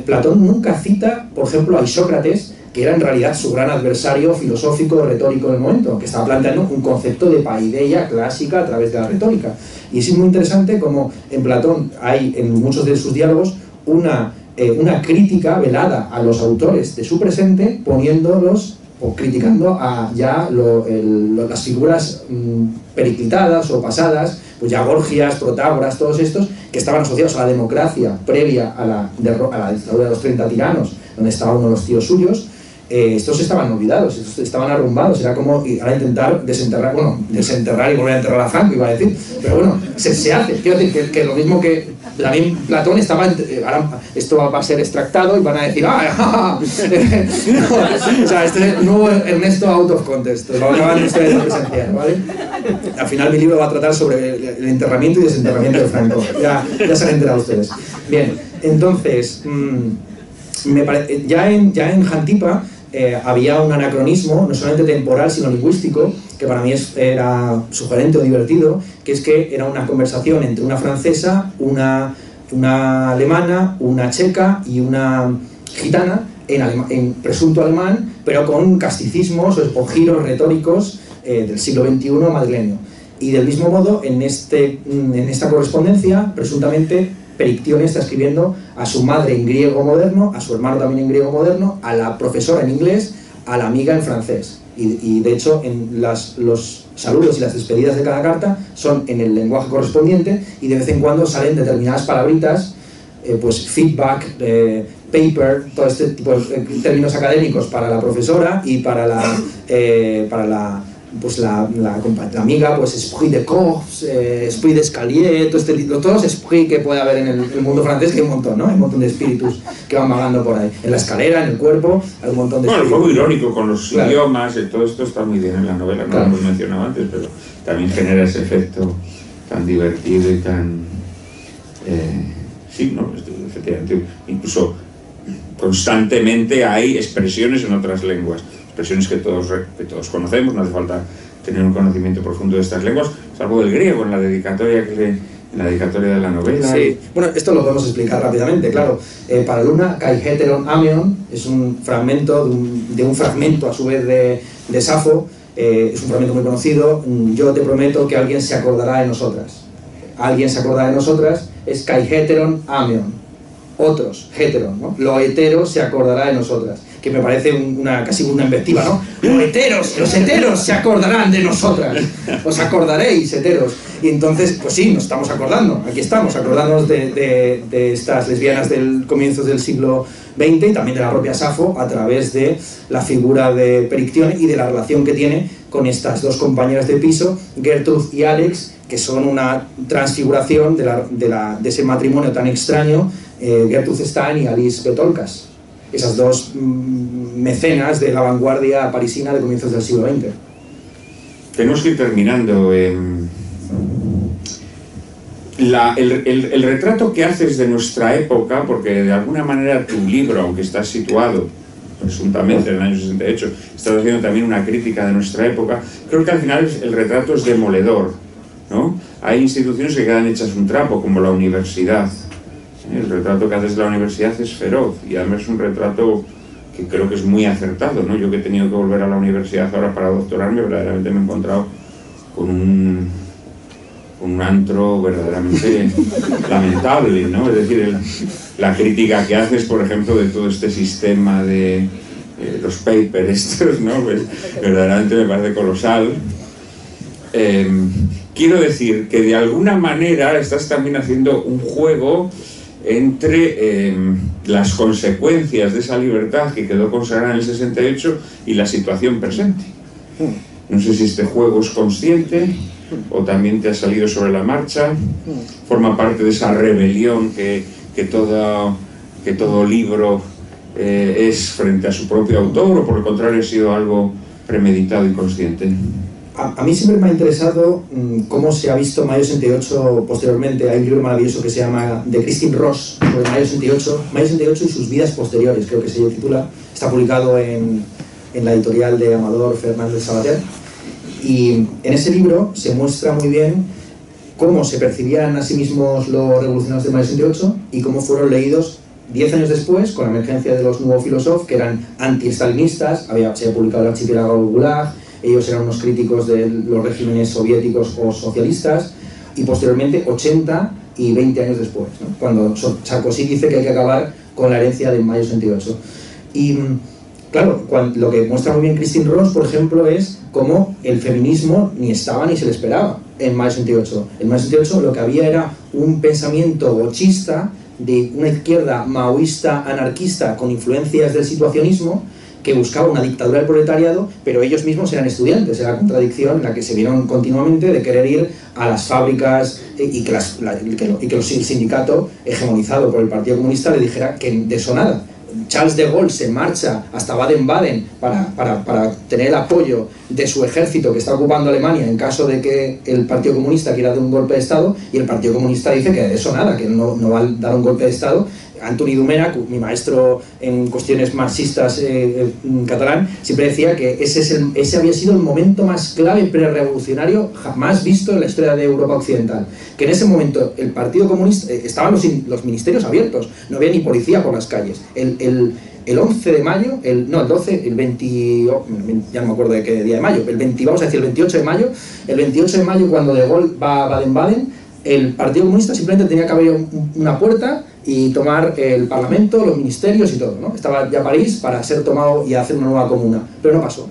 Platón nunca cita, por ejemplo, a Isócrates, que era en realidad su gran adversario filosófico, retórico del momento, que estaba planteando un concepto de paideia clásica a través de la retórica. Y es muy interesante cómo en Platón hay, en muchos de sus diálogos, una crítica velada a los autores de su presente, poniéndolos o criticando a ya las figuras periclitadas o pasadas, pues ya Gorgias, Protágoras, todos estos que estaban asociados a la democracia previa a la dictadura de los 30 tiranos, donde estaba uno de los tíos suyos. Estos estaban olvidados, estos estaban arrumbados, era como ahora intentar desenterrar y volver a enterrar a Franco, iba a decir, pero bueno, se hace, quiero decir que lo mismo que también Platón estaba, ahora esto va a ser extractado y van a decir, ¡ah! No, o sea, este nuevo Ernesto out of context, lo acaban ustedes de presenciar, ¿vale? Al final mi libro va a tratar sobre el enterramiento y desenterramiento de Franco, ya se han enterado ustedes. Bien, entonces, ya en Jantipa había un anacronismo, no solamente temporal, sino lingüístico, que para mí era sugerente o divertido, que es que era una conversación entre una francesa, una alemana, una checa y una gitana, en presunto alemán, pero con casticismos o giros retóricos del siglo XXI madrileño. Y del mismo modo, en esta correspondencia, presuntamente, Perictione está escribiendo a su madre en griego moderno, a su hermano también en griego moderno, a la profesora en inglés, a la amiga en francés. Y de hecho, los saludos y las despedidas de cada carta son en el lenguaje correspondiente, y de vez en cuando salen determinadas palabritas, pues feedback, paper, todo este tipo de términos académicos para la profesora, y para la amiga, pues esprit de corps, esprit d'escalier, todos los esprit que puede haber en el mundo francés, que hay un montón, ¿no? Hay un montón de espíritus que van vagando por ahí. En la escalera, en el cuerpo, hay un montón de espíritus. Bueno, fue muy irónico con los idiomas, todo esto está muy bien en la novela, no lo hemos mencionado antes, pero también genera ese efecto tan divertido y tan... sí, ¿no? Efectivamente, incluso constantemente hay expresiones en otras lenguas. Expresiones que todos conocemos, no hace falta tener un conocimiento profundo de estas lenguas, salvo del griego, en la dedicatoria de la novela. Sí, bueno, esto lo podemos explicar rápidamente, claro. Para Luna, kai heteron ameon es un fragmento de un fragmento a su vez de Safo, es un fragmento muy conocido. Yo te prometo que alguien se acordará de nosotras. Alguien se acordará de nosotras, es kai heteron ameon. Otros, heteron, ¿no? Lo hetero se acordará de nosotras, que me parece casi una invectiva, ¿no? Los heteros se acordarán de nosotras, os acordaréis, heteros. Y entonces, pues sí, nos estamos acordando, aquí estamos, acordándonos de estas lesbianas del comienzos del siglo XX y también de la propia Safo, a través de la figura de Perictione y de la relación que tiene con estas dos compañeras de piso, Gertrude y Alex, que son una transfiguración de ese matrimonio tan extraño, Gertrude Stein y Alice Betolkas, esas dos mecenas de la vanguardia parisina de comienzos del siglo XX. Tenemos que ir terminando. el retrato que haces de nuestra época, porque de alguna manera tu libro, aunque está situado presuntamente en el año 68, estás haciendo también una crítica de nuestra época, creo que al final el retrato es demoledor, ¿no? Hay instituciones que quedan hechas un trapo, como la universidad. El retrato que haces de la universidad es feroz, y además es un retrato que creo que es muy acertado, ¿no? Yo que he tenido que volver a la universidad ahora para doctorarme, verdaderamente me he encontrado con un antro verdaderamente lamentable, ¿no? Es decir, la crítica que haces, por ejemplo, de todo este sistema de los papers estos, ¿no? Pues verdaderamente me parece colosal. Quiero decir que de alguna manera estás también haciendo un juego entre las consecuencias de esa libertad que quedó consagrada en el 68 y la situación presente. No sé si este juego es consciente o también te ha salido sobre la marcha, forma parte de esa rebelión que todo libro es frente a su propio autor, o por el contrario ha sido algo premeditado y consciente. A mí siempre me ha interesado cómo se ha visto Mayo 68 posteriormente. Hay un libro maravilloso que se llama de Christine Ross sobre Mayo 68 y sus vidas posteriores, creo que se titula. Está publicado en la editorial de Amador Fernández Sabater. Y en ese libro se muestra muy bien cómo se percibían a sí mismos los revolucionarios de Mayo 68 y cómo fueron leídos 10 años después, con la emergencia de los nuevos filósofos, que eran anti-stalinistas. Se había publicado el archipiélago del Gulag, ellos eran unos críticos de los regímenes soviéticos o socialistas, y posteriormente 80 y 20 años después, ¿no? Cuando Sarkozy dice que hay que acabar con la herencia de Mayo 68. Y claro, lo que muestra muy bien Christine Ross, por ejemplo, es cómo el feminismo ni estaba ni se le esperaba en Mayo 68. En Mayo 68 lo que había era un pensamiento bochista de una izquierda maoísta anarquista con influencias del situacionismo, que buscaba una dictadura del proletariado, pero ellos mismos eran estudiantes. Era la contradicción en la que se vieron continuamente de querer ir a las fábricas y que el sindicato hegemonizado por el Partido Comunista le dijera que de eso nada. Charles de Gaulle se marcha hasta Baden-Baden para tener el apoyo de su ejército que está ocupando Alemania en caso de que el Partido Comunista quiera dar un golpe de Estado, y el Partido Comunista dice que de eso nada, que no va a dar un golpe de Estado. Antoni Domènech, mi maestro en cuestiones marxistas catalán, siempre decía que ese había sido el momento más clave prerevolucionario jamás visto en la historia de Europa occidental. Que en ese momento el Partido Comunista, estaban los ministerios abiertos, no había ni policía por las calles. El 11 de mayo, el 20, ya no me acuerdo de qué día de mayo, vamos a decir el 28 de mayo, cuando De Gaulle va a Baden-Baden, el Partido Comunista simplemente tenía que abrir una puerta y tomar el Parlamento, los ministerios y todo, ¿no? Estaba ya París para ser tomado y hacer una nueva comuna, pero no pasó.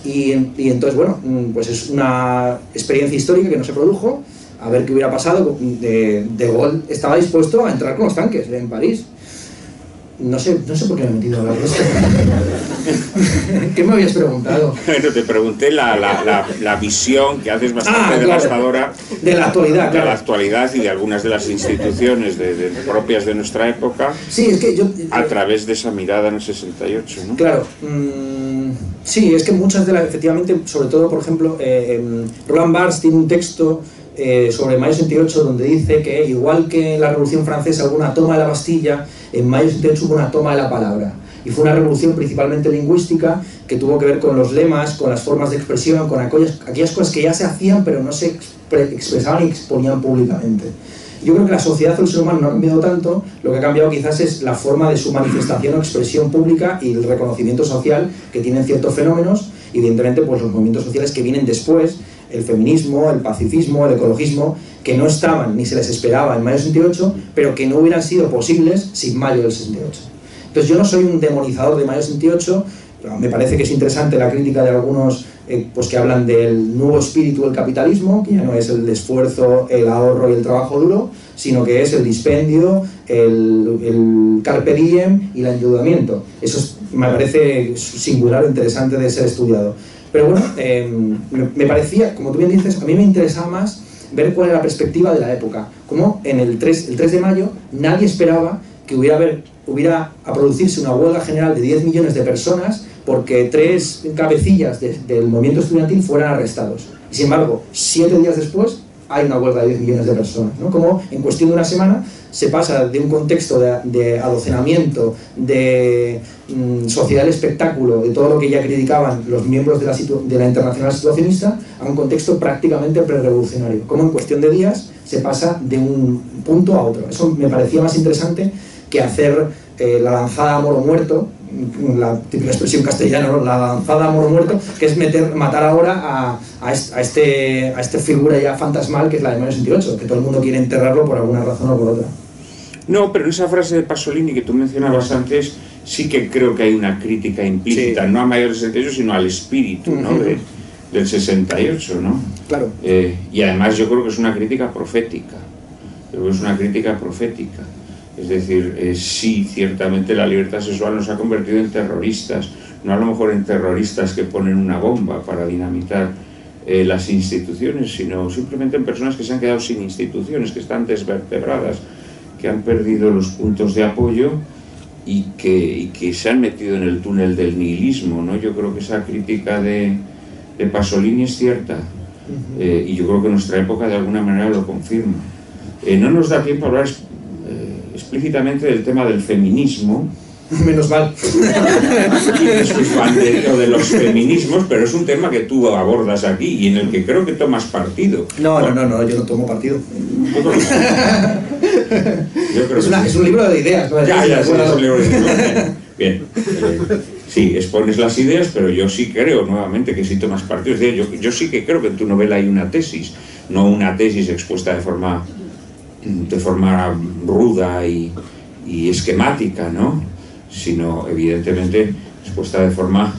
Y entonces, bueno, pues es una experiencia histórica que no se produjo. A ver qué hubiera pasado. De Gaulle estaba dispuesto a entrar con los tanques en París. No sé por qué me he metido a hablar de esto. ¿Qué me habías preguntado? Bueno, te pregunté la visión que haces bastante devastadora de la actualidad, de la actualidad y de algunas de las instituciones propias de nuestra época, sí, es que a través de esa mirada en el 68, ¿no? Claro. Sí, es que muchas de las, efectivamente, sobre todo, por ejemplo, Roland Barthes tiene un texto sobre Mayo 68 donde dice que, igual que en la Revolución Francesa hubo una toma de la Bastilla, en Mayo 68 hubo una toma de la palabra. Y fue una revolución principalmente lingüística, que tuvo que ver con los lemas, con las formas de expresión, con aquellas cosas que ya se hacían pero no se expresaban y exponían públicamente. Yo creo que la sociedad o el ser humano no ha cambiado tanto, lo que ha cambiado quizás es la forma de su manifestación o expresión pública y el reconocimiento social que tienen ciertos fenómenos, y evidentemente pues los movimientos sociales que vienen después, el feminismo, el pacifismo, el ecologismo, que no estaban ni se les esperaba en Mayo 68, pero que no hubieran sido posibles sin Mayo del 68. Entonces yo no soy un demonizador de Mayo 68, me parece que es interesante la crítica de algunos pues que hablan del nuevo espíritu del capitalismo, que ya no es el esfuerzo, el ahorro y el trabajo duro, sino que es el dispendio, el carpe diem y el endeudamiento. Eso me parece singular, interesante de ser estudiado. Pero bueno, me parecía, como tú bien dices, a mí me interesaba más ver cuál era la perspectiva de la época. Como en el 3 de mayo nadie esperaba que hubiera a producirse una huelga general de 10 millones de personas porque 3 cabecillas del movimiento estudiantil fueran arrestados. Y sin embargo, 7 días después hay una huelga de 10 millones de personas, ¿no? Como en cuestión de una semana se pasa de un contexto de adocenamiento, de sociedad del espectáculo, de todo lo que ya criticaban los miembros de la Internacional Situacionista, a un contexto prácticamente prerevolucionario. Como en cuestión de días se pasa de un punto a otro. Eso me parecía más interesante que hacer la lanzada a moro muerto, la típica expresión castellana, ¿no? La lanzada a moro muerto, que es matar ahora a este figura ya fantasmal que es la de Mayo 68, que todo el mundo quiere enterrarlo por alguna razón o por otra. No, pero en esa frase de Pasolini que tú mencionabas antes, sí que creo que hay una crítica implícita, sí, no a Mayo 68, sino al espíritu, ¿no? Del 68, ¿no? Claro. Y además yo creo que es una crítica profética. Creo que es una crítica profética. Es decir, sí, ciertamente la libertad sexual nos ha convertido en terroristas, no a lo mejor en terroristas que ponen una bomba para dinamitar las instituciones, sino simplemente en personas que se han quedado sin instituciones, que están desvertebradas, que han perdido los puntos de apoyo y que se han metido en el túnel del nihilismo, ¿no? Yo creo que esa crítica de Pasolini es cierta, y yo creo que nuestra época de alguna manera lo confirma. No nos da tiempo a hablar explícitamente del tema del feminismo. Menos mal. Soy fan de los feminismos, pero es un tema que tú abordas aquí y en el que creo que tomas partido. No, yo no tomo partido. Yo creo es un libro de ideas, ¿no? Es un libro de ideas. Bien. Sí, expones las ideas, pero yo sí creo, nuevamente, que sí tomas partido. Es decir, yo sí que creo que en tu novela hay una tesis, no una tesis expuesta de forma ruda y esquemática, ¿no? Sino evidentemente expuesta de forma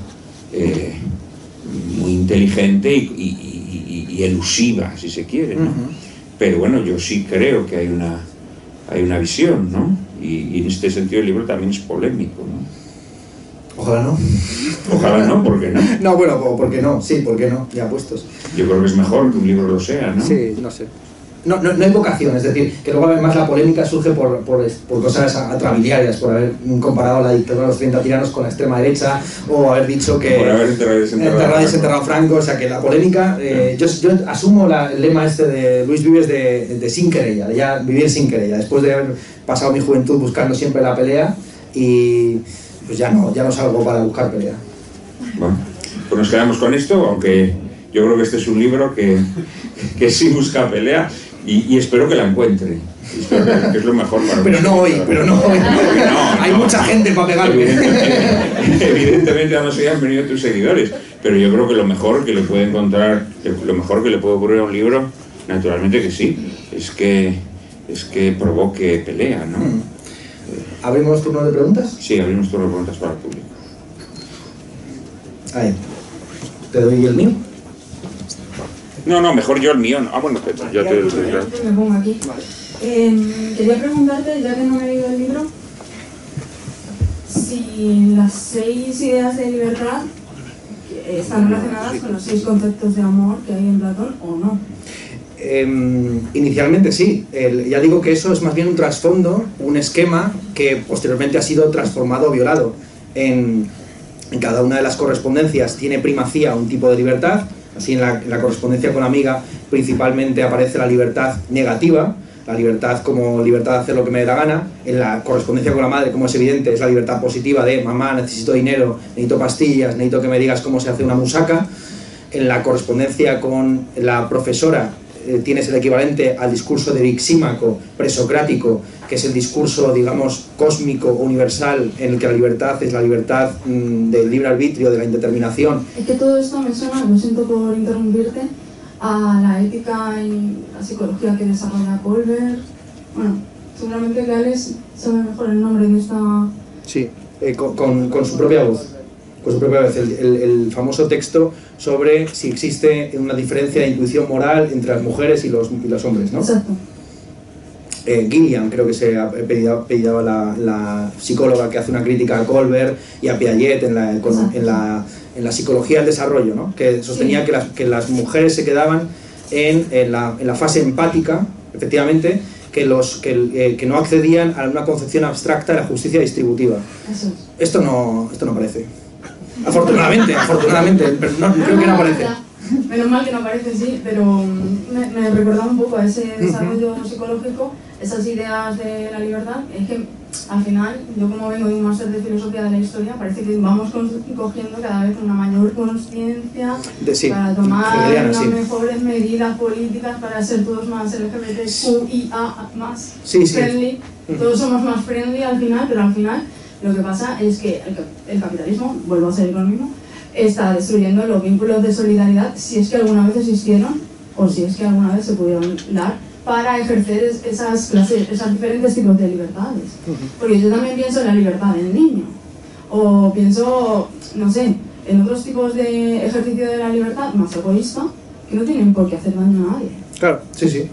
muy inteligente y elusiva, si se quiere, ¿no? Pero bueno, yo sí creo que hay una visión, ¿no? Y en este sentido el libro también es polémico, ¿no? Ojalá no. Ojalá no, ¿por qué no? No, bueno, ¿por qué no? Sí, ¿por qué no? Ya puestos. Yo creo que es mejor que un libro lo sea, ¿no? Sí, no sé. No hay vocación, es decir, que luego además la polémica surge por cosas atrabiliarias, por haber comparado la dictadura de los 30 tiranos con la extrema derecha, o haber dicho que... Por haber enterrado y desenterrado Franco, o sea que la polémica... yo asumo el lema este de Luis Vives de sin querella, de ya vivir sin querella, después de haber pasado mi juventud buscando siempre la pelea, y pues ya no salgo para buscar pelea. Bueno, pues nos quedamos con esto, aunque yo creo que este es un libro que sí busca pelea. Y espero que la encuentre. Espero que es lo mejor para mí. Pero no hoy. No, hay mucha gente para pegarme. Evidentemente no se han venido tus seguidores, pero yo creo que lo mejor que le puede encontrar, lo mejor que le puede ocurrir a un libro, naturalmente que sí, es que provoque pelea, ¿no? ¿Abrimos turno de preguntas? Sí, abrimos turno de preguntas para el público. Ahí. ¿Te doy el mío? No, mejor yo el mío. Bueno, ya te doy. Me pongo aquí. Quería preguntarte, ya que no me he leído el libro, si las 6 ideas de libertad están relacionadas con los 6 conceptos de amor que hay en Platón o no. Inicialmente sí. Ya digo que eso es más bien un trasfondo, un esquema que posteriormente ha sido transformado o violado. En cada una de las correspondencias tiene primacía un tipo de libertad. Así en la correspondencia con la amiga principalmente aparece la libertad negativa, la libertad como libertad de hacer lo que me dé la gana. En la correspondencia con la madre, como es evidente, es la libertad positiva de mamá, necesito dinero, necesito pastillas, necesito que me digas cómo se hace una musaca. En la correspondencia con la profesora tienes el equivalente al discurso de Erixímaco, presocrático, que es el discurso, digamos, cósmico o universal, en el que la libertad es la libertad del libre arbitrio, de la indeterminación. Es que todo esto me suena, lo siento por interrumpirte, a la ética y la psicología que desarrolla Kohlberg. Bueno, seguramente que Alex sabe mejor el nombre de esta... Sí, con su propia voz. Con su propia voz, el famoso texto sobre si existe una diferencia de intuición moral entre las mujeres y los hombres, ¿no? Exacto. Gillian creo que se apellidaba la psicóloga que hace una crítica a Kohlberg y a Piaget en la psicología del desarrollo, ¿no? Que sostenía que las mujeres se quedaban en la fase empática, efectivamente, que no accedían a una concepción abstracta de la justicia distributiva. Eso es. Esto no aparece. Afortunadamente, pero no, creo que no aparece. Menos mal que no aparece así, pero me recordaba un poco a ese desarrollo psicológico, esas ideas de la libertad. Es que al final, yo como vengo de un máster de filosofía de la historia, parece que vamos cogiendo cada vez una mayor conciencia para tomar las mejores medidas políticas para ser todos más LGBTQIA más friendly. Todos somos más friendly al final, pero al final lo que pasa es que el capitalismo, vuelvo a ser lo mismo, está destruyendo los vínculos de solidaridad, si es que alguna vez existieron o si es que alguna vez se pudieron dar para ejercer esas diferentes tipos de libertades. Porque yo también pienso en la libertad del niño, o pienso, no sé, en otros tipos de ejercicio de la libertad más egoísta que no tienen por qué hacer daño a nadie. Claro, sí, sí.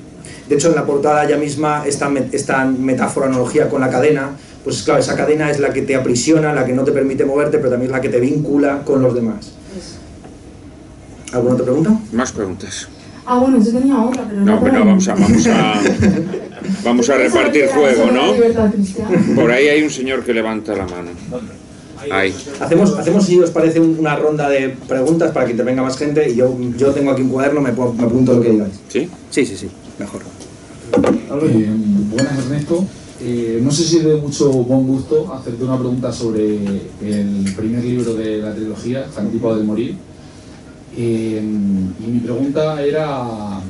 De hecho, en la portada ya misma, esta metáfora, analogía con la cadena, pues claro, esa cadena es la que te aprisiona, la que no te permite moverte, pero también es la que te vincula con los demás. ¿Alguna otra pregunta? Más preguntas. Ah, bueno, yo tenía otra, pero no, pero vamos a repartir juego, ¿no? Por ahí hay un señor que levanta la mano. Ahí. Hacemos, si os parece, una ronda de preguntas para que intervenga más gente, y yo tengo aquí un cuaderno, me apunto lo que digáis. ¿Sí? Sí, mejor. Buenas, Ernesto. No sé si es de mucho buen gusto hacerte una pregunta sobre el primer libro de la trilogía, Antípoda del Morir. Y mi pregunta era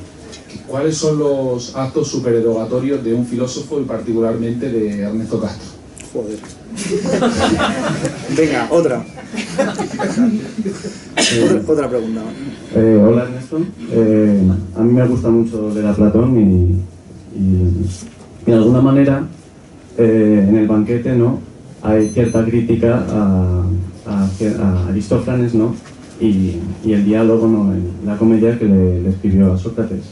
¿cuáles son los actos supererogatorios de un filósofo y particularmente de Ernesto Castro? Joder. Venga, otra pregunta. Hola, Ernesto. A mí me gusta mucho leer a Platón y de alguna manera en el banquete, ¿no?, hay cierta crítica a Aristófanes, ¿no?, y el diálogo, ¿no?, en la comedia que le escribió a Sócrates.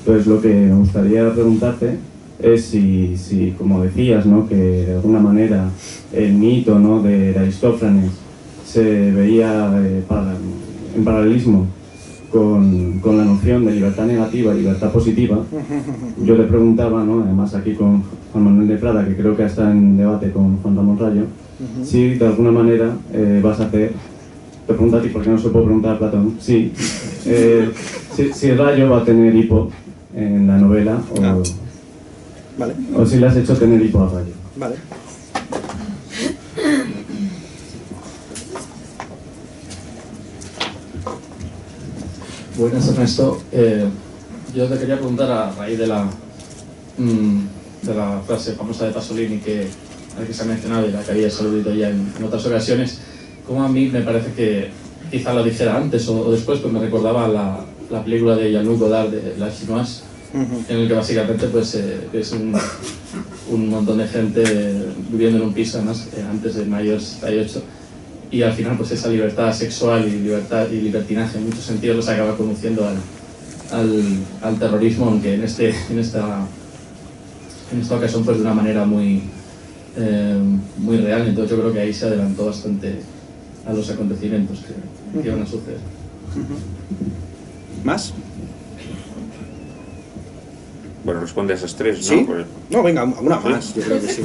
Entonces, lo que me gustaría preguntarte es si como decías, ¿no?, que de alguna manera el mito, ¿no?, de Aristófanes se veía en paralelismo con la noción de libertad negativa y libertad positiva. Yo le preguntaba, ¿no?, además aquí con Juan Manuel de Prada, que creo que está en debate con Juan Ramón Rayo, si de alguna manera vas a hacer, te pregunto a ti porque no se puede preguntar a Platón, si Rayo va a tener hipo en la novela Vale. O si le has hecho tener hipo a Rayo. Vale. Buenas, Ernesto. Yo te quería preguntar a raíz de la frase famosa de Pasolini que se ha mencionado y la que había saludado ya en otras ocasiones, como a mí me parece que quizá lo dijera antes o después, pues me recordaba la película de Jean-Luc Godard de La Chinoise, en el que básicamente pues es un montón de gente viviendo en un piso, además antes de mayo 68, y al final pues esa libertad sexual y libertinaje en muchos sentidos los acaba conduciendo al terrorismo, aunque en esta ocasión pues de una manera muy real. Entonces yo creo que ahí se adelantó bastante a los acontecimientos que iban a suceder. ¿Más? Bueno, responde a esas tres, ¿no? ¿Sí? No, venga, una más, yo creo que sí.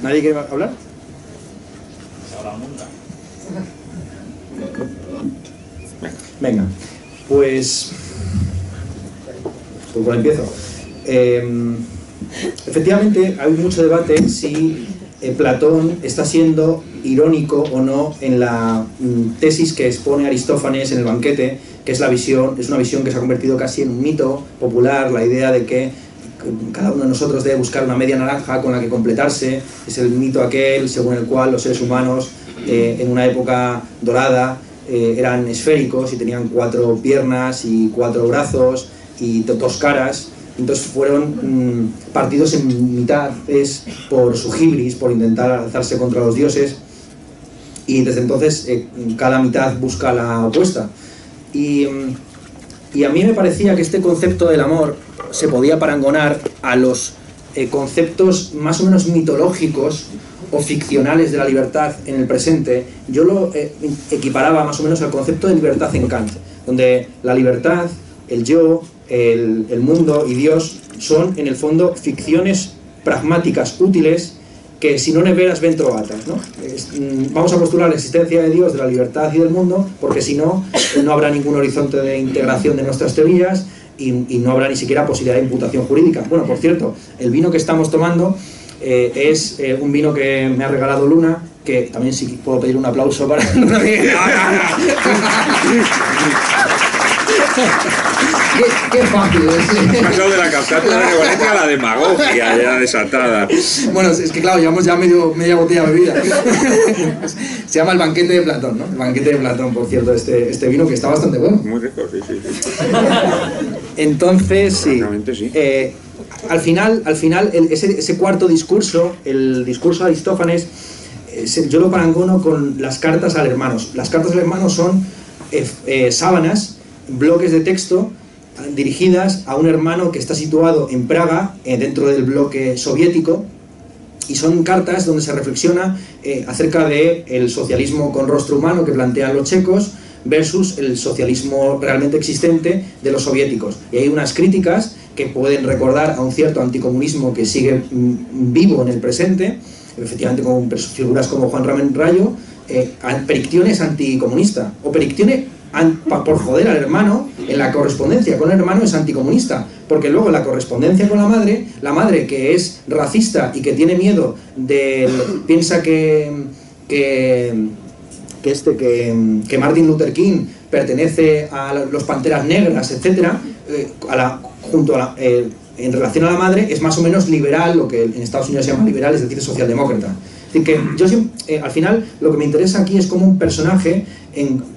¿Nadie quiere hablar? Venga, pues por empiezo. Efectivamente, hay mucho debate si Platón está siendo irónico o no en la tesis que expone Aristófanes en el banquete, que es una visión que se ha convertido casi en un mito popular, la idea de que cada uno de nosotros debe buscar una media naranja con la que completarse. Es el mito aquel según el cual los seres humanos en una época dorada eran esféricos y tenían 4 piernas y 4 brazos y 2 caras. Entonces fueron partidos en mitades por su hibris, por intentar alzarse contra los dioses, y desde entonces cada mitad busca la opuesta. Y a mí me parecía que este concepto del amor se podía parangonar a los conceptos más o menos mitológicos o ficcionales de la libertad en el presente. Yo lo equiparaba más o menos al concepto de libertad en Kant, donde la libertad, el yo, el mundo y Dios son en el fondo ficciones pragmáticas útiles que si no neveras ven trovatas, ¿no? Vamos a postular la existencia de Dios, de la libertad y del mundo, porque si no, no habrá ningún horizonte de integración de nuestras teorías y no habrá ni siquiera posibilidad de imputación jurídica. Bueno, por cierto, el vino que estamos tomando es un vino que me ha regalado Luna, que también sí puedo pedir un aplauso para Luna. Qué fácil es. Pasado de la captación de Valencia a la demagogia ya desatada. Bueno, es que claro, llevamos ya media botella bebida. Se llama el banquete de Platón, ¿no? El banquete de Platón, por cierto, este vino que está bastante bueno. Muy rico, sí. Entonces, sí. Sí. Al final ese cuarto discurso, el discurso de Aristófanes, yo lo parangono con las cartas al hermano. Las cartas al hermano son sábanas, bloques de texto dirigidas a un hermano que está situado en Praga, dentro del bloque soviético, y son cartas donde se reflexiona acerca del socialismo con rostro humano que plantean los checos versus el socialismo realmente existente de los soviéticos. Y hay unas críticas que pueden recordar a un cierto anticomunismo que sigue vivo en el presente, efectivamente con figuras como Juan Ramón Rayo, Perictione anticomunista, o Perictione por joder al hermano, en la correspondencia con el hermano es anticomunista, porque luego en la correspondencia con la madre que es racista y que tiene miedo piensa que Martin Luther King pertenece a los Panteras Negras, etcétera, en relación a la madre es más o menos liberal, lo que en Estados Unidos se llama liberal, es decir, socialdemócrata. Es decir, que yo siempre, al final lo que me interesa aquí es cómo un personaje,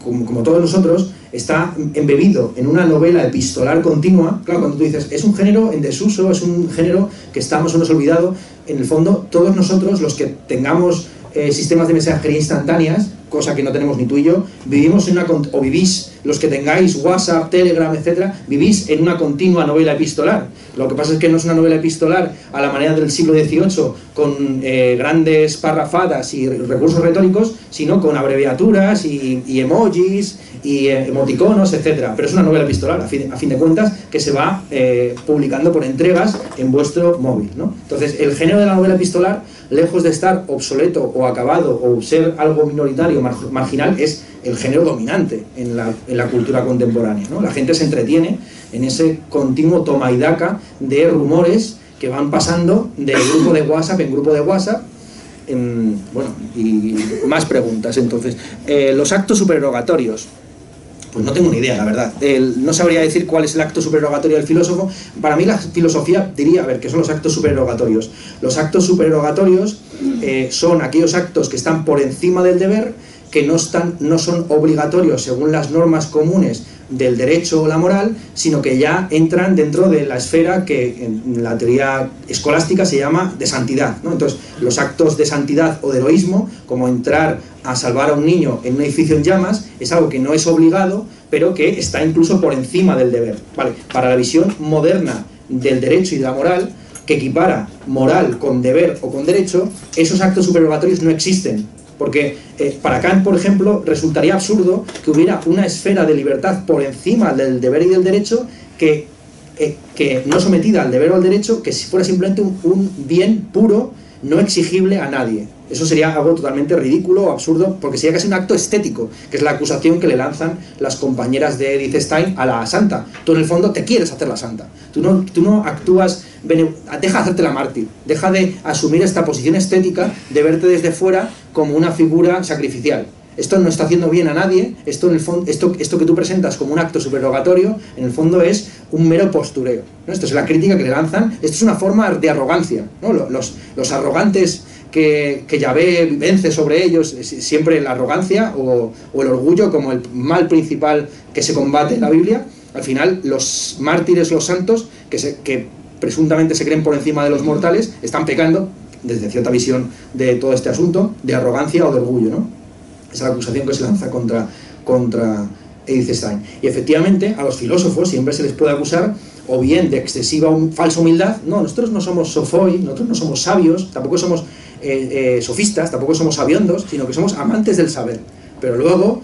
como todos nosotros, está embebido en una novela epistolar continua. Claro, cuando tú dices, es un género en desuso, es un género que estamos unos olvidados, en el fondo todos nosotros, los que tengamos sistemas de mensajería instantáneas, cosa que no tenemos ni tú y yo, vivimos o vivís, los que tengáis WhatsApp, Telegram, etcétera, vivís en una continua novela epistolar. Lo que pasa es que no es una novela epistolar a la manera del siglo XVIII, con grandes parrafadas y recursos retóricos, sino con abreviaturas y emojis y emoticonos, etcétera. Pero es una novela epistolar, a fin de cuentas, que se va publicando por entregas en vuestro móvil, ¿no? Entonces, el género de la novela epistolar, lejos de estar obsoleto o acabado o ser algo minoritario, marginal, es el género dominante en la cultura contemporánea, ¿no? La gente se entretiene en ese continuo toma y daca de rumores que van pasando de grupo de WhatsApp en grupo de WhatsApp. Bueno, y más preguntas. Entonces, los actos supererogatorios. Pues no tengo ni idea, la verdad. No sabría decir cuál es el acto supererogatorio del filósofo. Para mí la filosofía diría, a ver, ¿qué son los actos supererogatorios? Los actos supererogatorios son aquellos actos que están por encima del deber, que no son obligatorios según las normas comunes del derecho o la moral, sino que ya entran dentro de la esfera que en la teoría escolástica se llama de santidad, ¿no? Entonces, los actos de santidad o de heroísmo, como entrar a salvar a un niño en un edificio en llamas, es algo que no es obligado, pero que está incluso por encima del deber, ¿vale? Para la visión moderna del derecho y de la moral, que equipara moral con deber o con derecho, esos actos supererogatorios no existen. Porque para Kant, por ejemplo, resultaría absurdo que hubiera una esfera de libertad por encima del deber y del derecho que no sometida al deber o al derecho, que fuera simplemente un bien puro, no exigible a nadie. Eso sería algo totalmente ridículo o absurdo, porque sería casi un acto estético, que es la acusación que le lanzan las compañeras de Edith Stein a la santa. Tú en el fondo te quieres hacer la santa. Tú no actúas, deja de hacerte la mártir, deja de asumir esta posición estética de verte desde fuera como una figura sacrificial. Esto no está haciendo bien a nadie, esto en el fondo, esto que tú presentas como un acto supererogatorio, en el fondo es un mero postureo, ¿no? Esto es la crítica que le lanzan, esto es una forma de arrogancia, ¿no? Los arrogantes que Yahvé vence sobre ellos, siempre la arrogancia o el orgullo como el mal principal que se combate en la Biblia. Al final, los mártires, los santos, que presuntamente se creen por encima de los mortales, están pecando, desde cierta visión de todo este asunto, de arrogancia o de orgullo, ¿no? Esa es la acusación que se lanza contra Edith Stein. Y efectivamente, a los filósofos siempre se les puede acusar o bien de excesiva falsa humildad. No, nosotros no somos sofoi, nosotros no somos sabios, tampoco somos sofistas, tampoco somos sabiondos, sino que somos amantes del saber. Pero luego,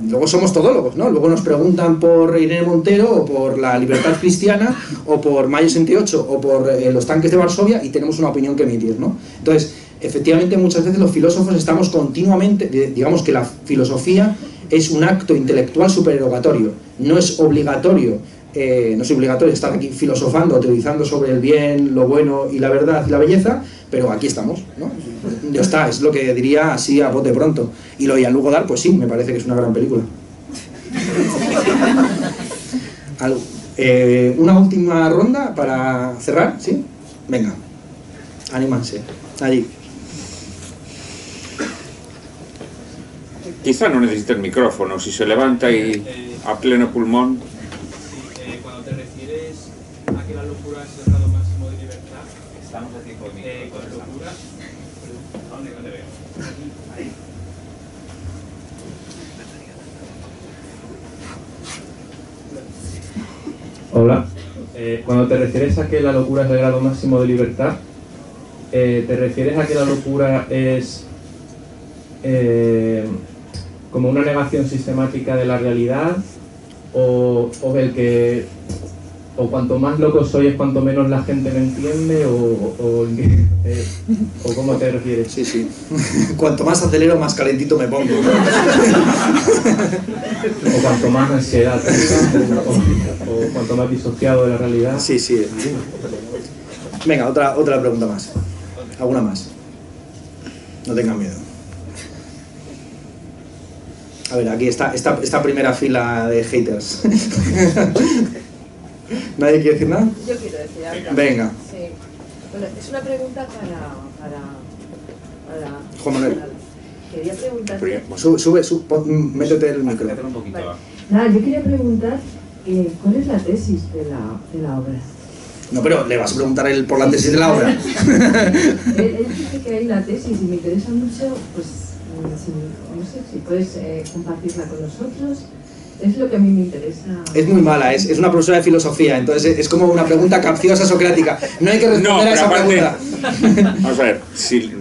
luego somos todólogos, ¿no? Luego nos preguntan por Irene Montero, o por la libertad cristiana, o por Mayo 68, o por los tanques de Varsovia, y tenemos una opinión que emitir, ¿no? Entonces, efectivamente, muchas veces los filósofos estamos continuamente, digamos que la filosofía es un acto intelectual supererogatorio, no es obligatorio estar aquí filosofando, teorizando sobre el bien, lo bueno y la verdad y la belleza, pero aquí estamos, ¿no? Ya está, es lo que diría así a bote pronto. Y lo de Jean-Luc Godard, pues sí, me parece que es una gran película. Una última ronda para cerrar, ¿sí? Venga, anímanse, allí. Quizá no necesite el micrófono, si se levanta y a pleno pulmón. Cuando te refieres a que la locura es el grado máximo de libertad, estamos aquí con locura. ¿Dónde no te veo? Ahí. Hola. Cuando te refieres a que la locura es el grado máximo de libertad, ¿te refieres a que la locura es como una negación sistemática de la realidad, o cuanto más loco soy es cuanto menos la gente me entiende, o cómo te refieres? Sí, sí. Cuanto más acelero, más calentito me pongo. O cuanto más ansiedad tenga, o cuanto más disociado de la realidad. Sí, sí. Venga, otra pregunta más. ¿Alguna más? No tengan miedo. A ver, aquí está esta primera fila de haters. ¿Nadie quiere decir nada? Yo quiero decir algo. Venga. Sí. Bueno, es una pregunta para Juan Manuel. Quería preguntar. Métete el micro. Vale. Nada, yo quería preguntar ¿cuál es la tesis de la obra? No, pero le vas a preguntar él por la tesis de la obra. Él dice que hay la tesis y me interesa mucho, pues, no sé si puedes compartirla con nosotros. Es lo que a mí me interesa. Es muy mala, es una profesora de filosofía, entonces es como una pregunta capciosa socrática. No hay que responder a esa pregunta. Vamos a ver, si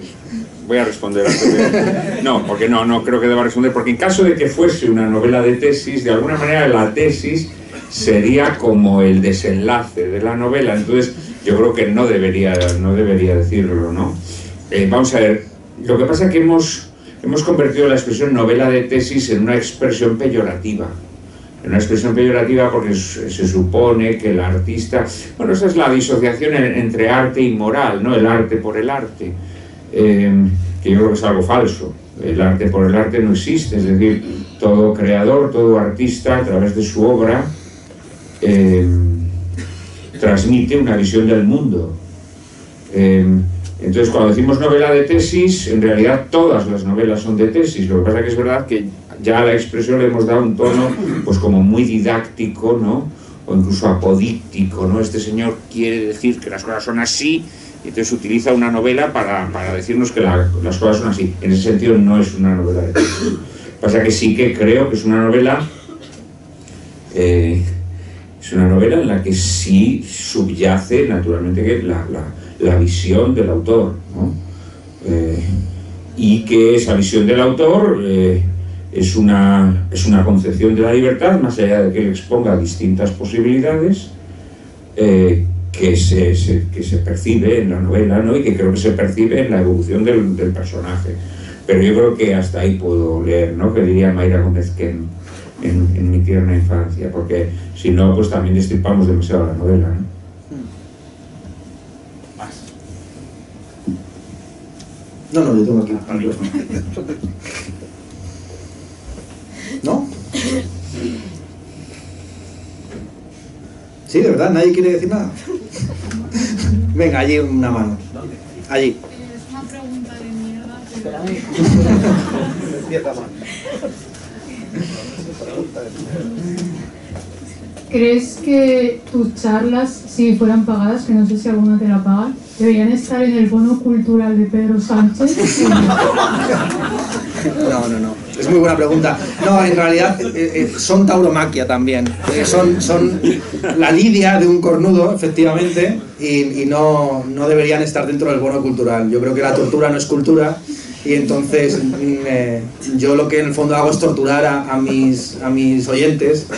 voy a responder antes. No, porque no creo que deba responder, porque en caso de que fuese una novela de tesis, de alguna manera la tesis sería como el desenlace de la novela, entonces yo creo que no debería decirlo, ¿no? Vamos a ver, lo que pasa es que hemos convertido la expresión novela de tesis en una expresión peyorativa. Porque se supone que el artista... Bueno, esa es la disociación entre arte y moral, ¿no? El arte por el arte, que yo creo que es algo falso. El arte por el arte no existe, es decir, todo creador, todo artista, a través de su obra, transmite una visión del mundo. Entonces, cuando decimos novela de tesis, en realidad todas las novelas son de tesis. Lo que pasa es que es verdad que ya a la expresión le hemos dado un tono pues como muy didáctico, ¿no? O incluso apodíctico, ¿no? Este señor quiere decir que las cosas son así, y entonces utiliza una novela para decirnos que las cosas son así. En ese sentido no es una novela de tesis. Lo que pasa es que sí que creo que es una novela en la que sí subyace naturalmente que la visión del autor, ¿no? Y que esa visión del autor es una concepción de la libertad, más allá de que él exponga distintas posibilidades, que se percibe en la novela, ¿no? Y que creo que se percibe en la evolución del personaje. Pero yo creo que hasta ahí puedo leer, ¿no? Que diría Mayra Gómez que en mi tierna infancia, porque si no, pues también destripamos demasiado la novela, ¿no? No, yo tengo aquí. ¿No? Sí, de verdad, nadie quiere decir nada. Venga, allí una mano. Allí. Es una pregunta de mierda. ¿Crees que tus charlas, si fueran pagadas, que no sé si alguna te la pagan, deberían estar en el bono cultural de Pedro Sánchez? No. Es muy buena pregunta. No, en realidad son tauromaquia también. Son la lidia de un cornudo, efectivamente, y no deberían estar dentro del bono cultural. Yo creo que la tortura no es cultura Y entonces yo lo que en el fondo hago es torturar a mis oyentes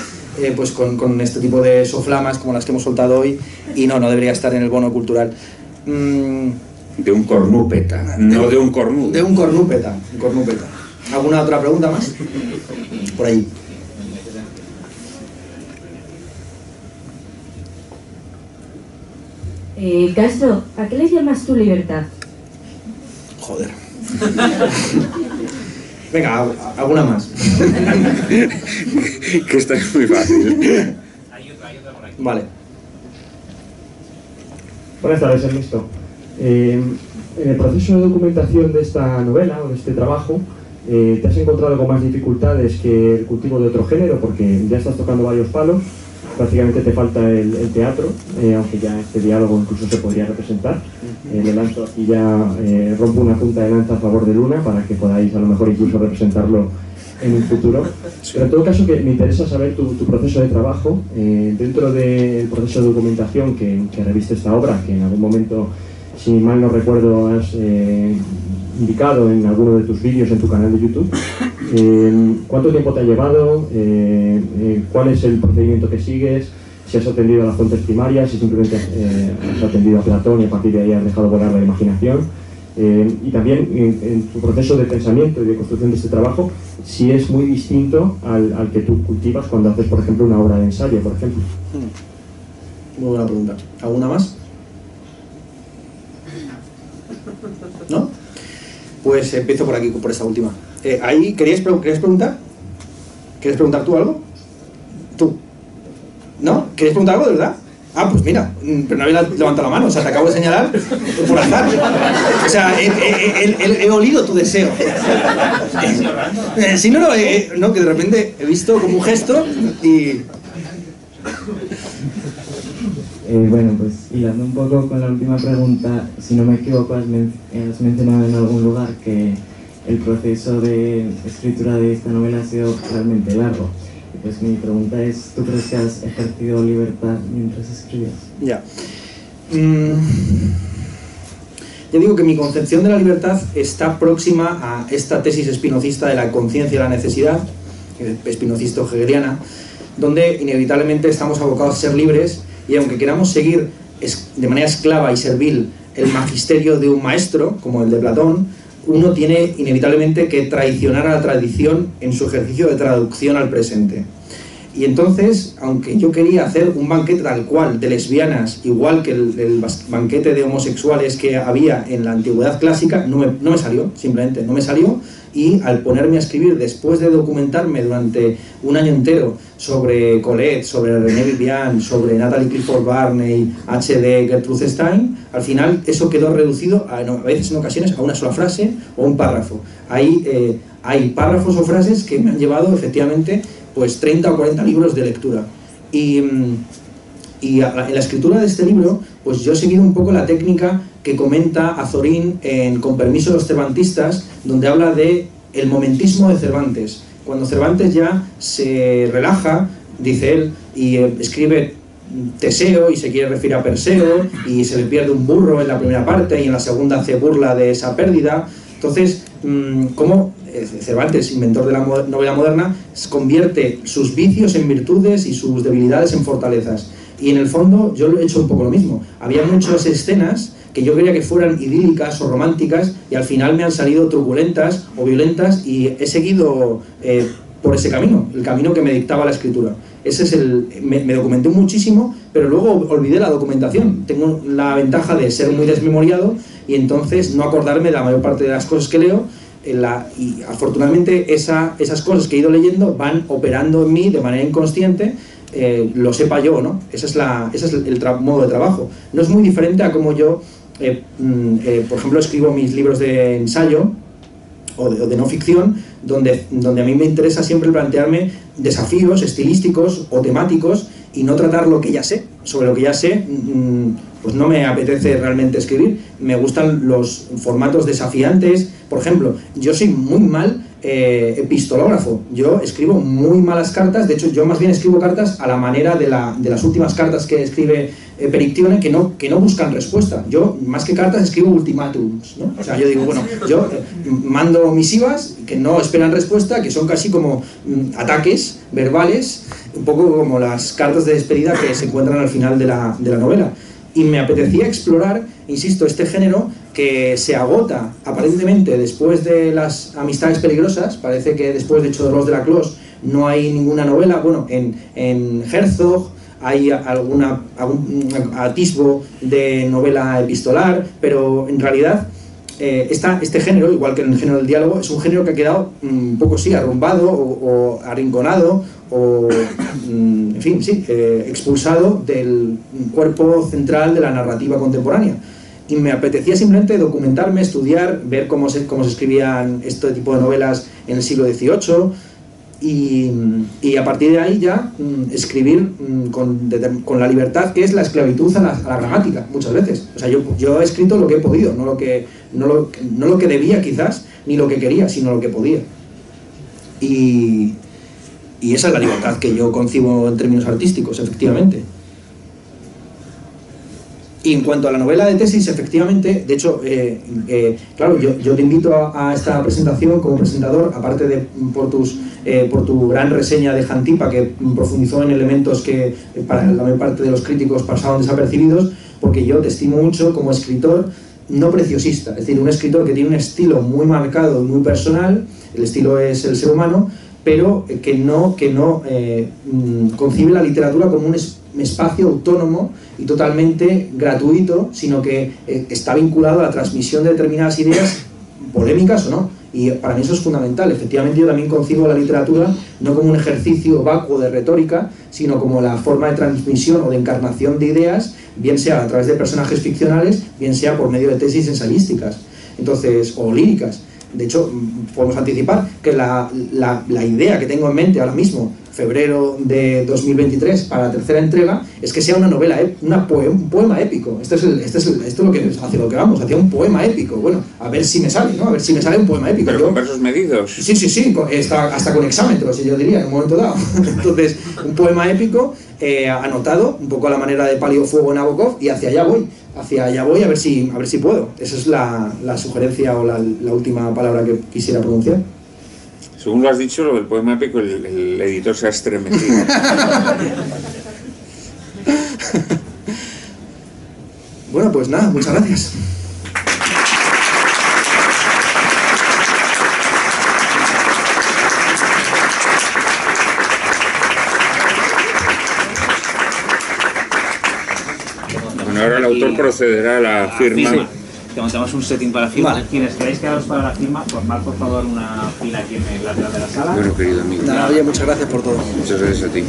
pues con este tipo de soflamas como las que hemos soltado hoy, y no debería estar en el bono cultural. De un cornúpeta, no de un cornudo. De un cornúpeta. ¿Alguna otra pregunta más? Por ahí. Castro, ¿a qué le llamas tu libertad? Joder. Venga, alguna más. Que esta es muy fácil. Hay otra por aquí. Vale. Buenas tardes, Ernesto. En el proceso de documentación de esta novela o de este trabajo, ¿te has encontrado con más dificultades que el cultivo de otro género? Porque ya estás tocando varios palos, prácticamente te falta el teatro, aunque ya este diálogo incluso se podría representar. Le lanzo aquí ya, rompo una punta de lanza a favor de Luna para que podáis a lo mejor incluso representarlo en un futuro. Pero en todo caso que me interesa saber tu proceso de trabajo dentro del proceso de documentación que reviste esta obra, que en algún momento, si mal no recuerdo, has indicado en alguno de tus vídeos en tu canal de YouTube. ¿Cuánto tiempo te ha llevado? ¿Cuál es el procedimiento que sigues? Si has atendido a las fuentes primarias, si simplemente has atendido a Platón y a partir de ahí has dejado volar la imaginación. Y también en tu proceso de pensamiento y de construcción de este trabajo, si es muy distinto al que tú cultivas cuando haces, por ejemplo, una obra de ensayo, por ejemplo. Muy buena pregunta. ¿Alguna más? ¿No? Pues empiezo por aquí, por esta última. Ahí, ¿querías preguntar? ¿Quieres preguntar tú algo? ¿Tú? ¿No? ¿Quieres preguntar algo de verdad? Ah, pues mira, pero no había levantado la mano, o sea, te acabo de señalar por azar. O sea, he olido tu deseo. Sí, no, que de repente he visto como un gesto y... Bueno, pues hilando un poco con la última pregunta, si no me equivoco, has mencionado en algún lugar que el proceso de escritura de esta novela ha sido realmente largo. Pues mi pregunta es, ¿tú crees que has ejercido libertad mientras escribías? Ya. Yo digo que mi concepción de la libertad está próxima a esta tesis espinocista de la conciencia y la necesidad, espinocista-hegeliana, donde inevitablemente estamos abocados a ser libres, y aunque queramos seguir de manera esclava y servil el magisterio de un maestro, como el de Platón, uno tiene inevitablemente que traicionar a la tradición en su ejercicio de traducción al presente. Y entonces, aunque yo quería hacer un banquete tal cual de lesbianas, igual que el banquete de homosexuales que había en la antigüedad clásica, no me salió, simplemente no me salió. Y al ponerme a escribir, después de documentarme durante un año entero sobre Colette, sobre René Vivian, sobre Natalie Clifford Barney, H.D. Gertrude Stein, al final eso quedó reducido a veces en ocasiones a una sola frase o un párrafo. Hay párrafos o frases que me han llevado efectivamente pues 30 o 40 libros de lectura. Y en la escritura de este libro, pues yo he seguido un poco la técnica que comenta Azorín en Con permiso de los cervantistas, donde habla de el momentismo de Cervantes. Cuando Cervantes ya se relaja, dice él, y escribe Teseo y se quiere referir a Perseo, y se le pierde un burro en la primera parte y en la segunda hace burla de esa pérdida. Entonces, ¿cómo Cervantes, inventor de la novela moderna, convierte sus vicios en virtudes y sus debilidades en fortalezas? Y en el fondo yo he hecho un poco lo mismo. Había muchas escenas que yo quería que fueran idílicas o románticas y al final me han salido truculentas o violentas, y he seguido por ese camino, el camino que me dictaba la escritura. Ese es me documenté muchísimo, pero luego olvidé la documentación. Tengo la ventaja de ser muy desmemoriado y entonces no acordarme de la mayor parte de las cosas que leo, y afortunadamente esas cosas que he ido leyendo van operando en mí de manera inconsciente, lo sepa yo, ¿no? Ese es el modo de trabajo. No es muy diferente a como yo, por ejemplo, escribo mis libros de ensayo o de no ficción, donde a mí me interesa siempre plantearme desafíos estilísticos o temáticos y no tratar lo que ya sé. Sobre lo que ya sé, pues no me apetece realmente escribir. Me gustan los formatos desafiantes. Por ejemplo, yo soy muy mal epistológrafo. Yo escribo muy malas cartas, de hecho yo más bien escribo cartas a la manera de las últimas cartas que escribe Perictione, que no buscan respuesta. Yo más que cartas escribo ultimátums, ¿no? O sea, yo digo, bueno, yo mando misivas que no esperan respuesta, que son casi como ataques verbales, un poco como las cartas de despedida que se encuentran al final de la novela. Y me apetecía explorar, insisto, este género que se agota aparentemente después de las amistades peligrosas. Parece que después de Chodorós de la Clos no hay ninguna novela. Bueno, en Herzog hay algún atisbo de novela epistolar, pero en realidad este género, igual que en el género del diálogo, es un género que ha quedado un poco sí, arrumbado o arrinconado o, en fin, sí, expulsado del cuerpo central de la narrativa contemporánea. Y me apetecía simplemente documentarme, estudiar, ver cómo se escribían este tipo de novelas en el siglo XVIII y a partir de ahí ya escribir con la libertad que es la esclavitud a la gramática, muchas veces. O sea, yo he escrito lo que he podido, no lo que debía quizás, ni lo que quería, sino lo que podía. Y esa es la libertad que yo concibo en términos artísticos, efectivamente. Y en cuanto a la novela de tesis, efectivamente, de hecho, claro, yo te invito a esta presentación como presentador, aparte por tu gran reseña de Jantipa, que profundizó en elementos que para la mayor parte de los críticos pasaban desapercibidos, porque yo te estimo mucho como escritor no preciosista, es decir, un escritor que tiene un estilo muy marcado y muy personal, el estilo es el ser humano, pero que no concibe la literatura como un espacio autónomo y totalmente gratuito, sino que está vinculado a la transmisión de determinadas ideas, polémicas o no. Y para mí eso es fundamental. Efectivamente, yo también concibo la literatura no como un ejercicio vacuo de retórica, sino como la forma de transmisión o de encarnación de ideas, bien sea a través de personajes ficcionales, bien sea por medio de tesis ensayísticas, entonces, o líricas. De hecho, podemos anticipar que la idea que tengo en mente ahora mismo, febrero de 2023, para la tercera entrega, es que sea una novela, un poema épico. Esto es lo que hacia lo que vamos, hacia un poema épico. Bueno, a ver si me sale, ¿no? A ver si me sale un poema épico. ¿Pero con versos medidos? Sí, hasta con hexámetros, yo diría, en un momento dado. Entonces, un poema épico anotado, un poco a la manera de Palio Fuego en Nabokov, y hacia allá voy a ver si puedo. Esa es la sugerencia o la última palabra que quisiera pronunciar. Según lo has dicho, lo del poema épico, el editor se ha estremecido. Bueno, pues nada, muchas gracias. Bueno, ahora el autor procederá a la firma. Sí. Te montamos un setting para la firma. Vale. Quienes queráis quedaros para la firma, formad por favor una fila aquí en el lateral de la sala. Bueno, querido amigo. Nada, oye, muchas gracias por todo. Muchas gracias a ti.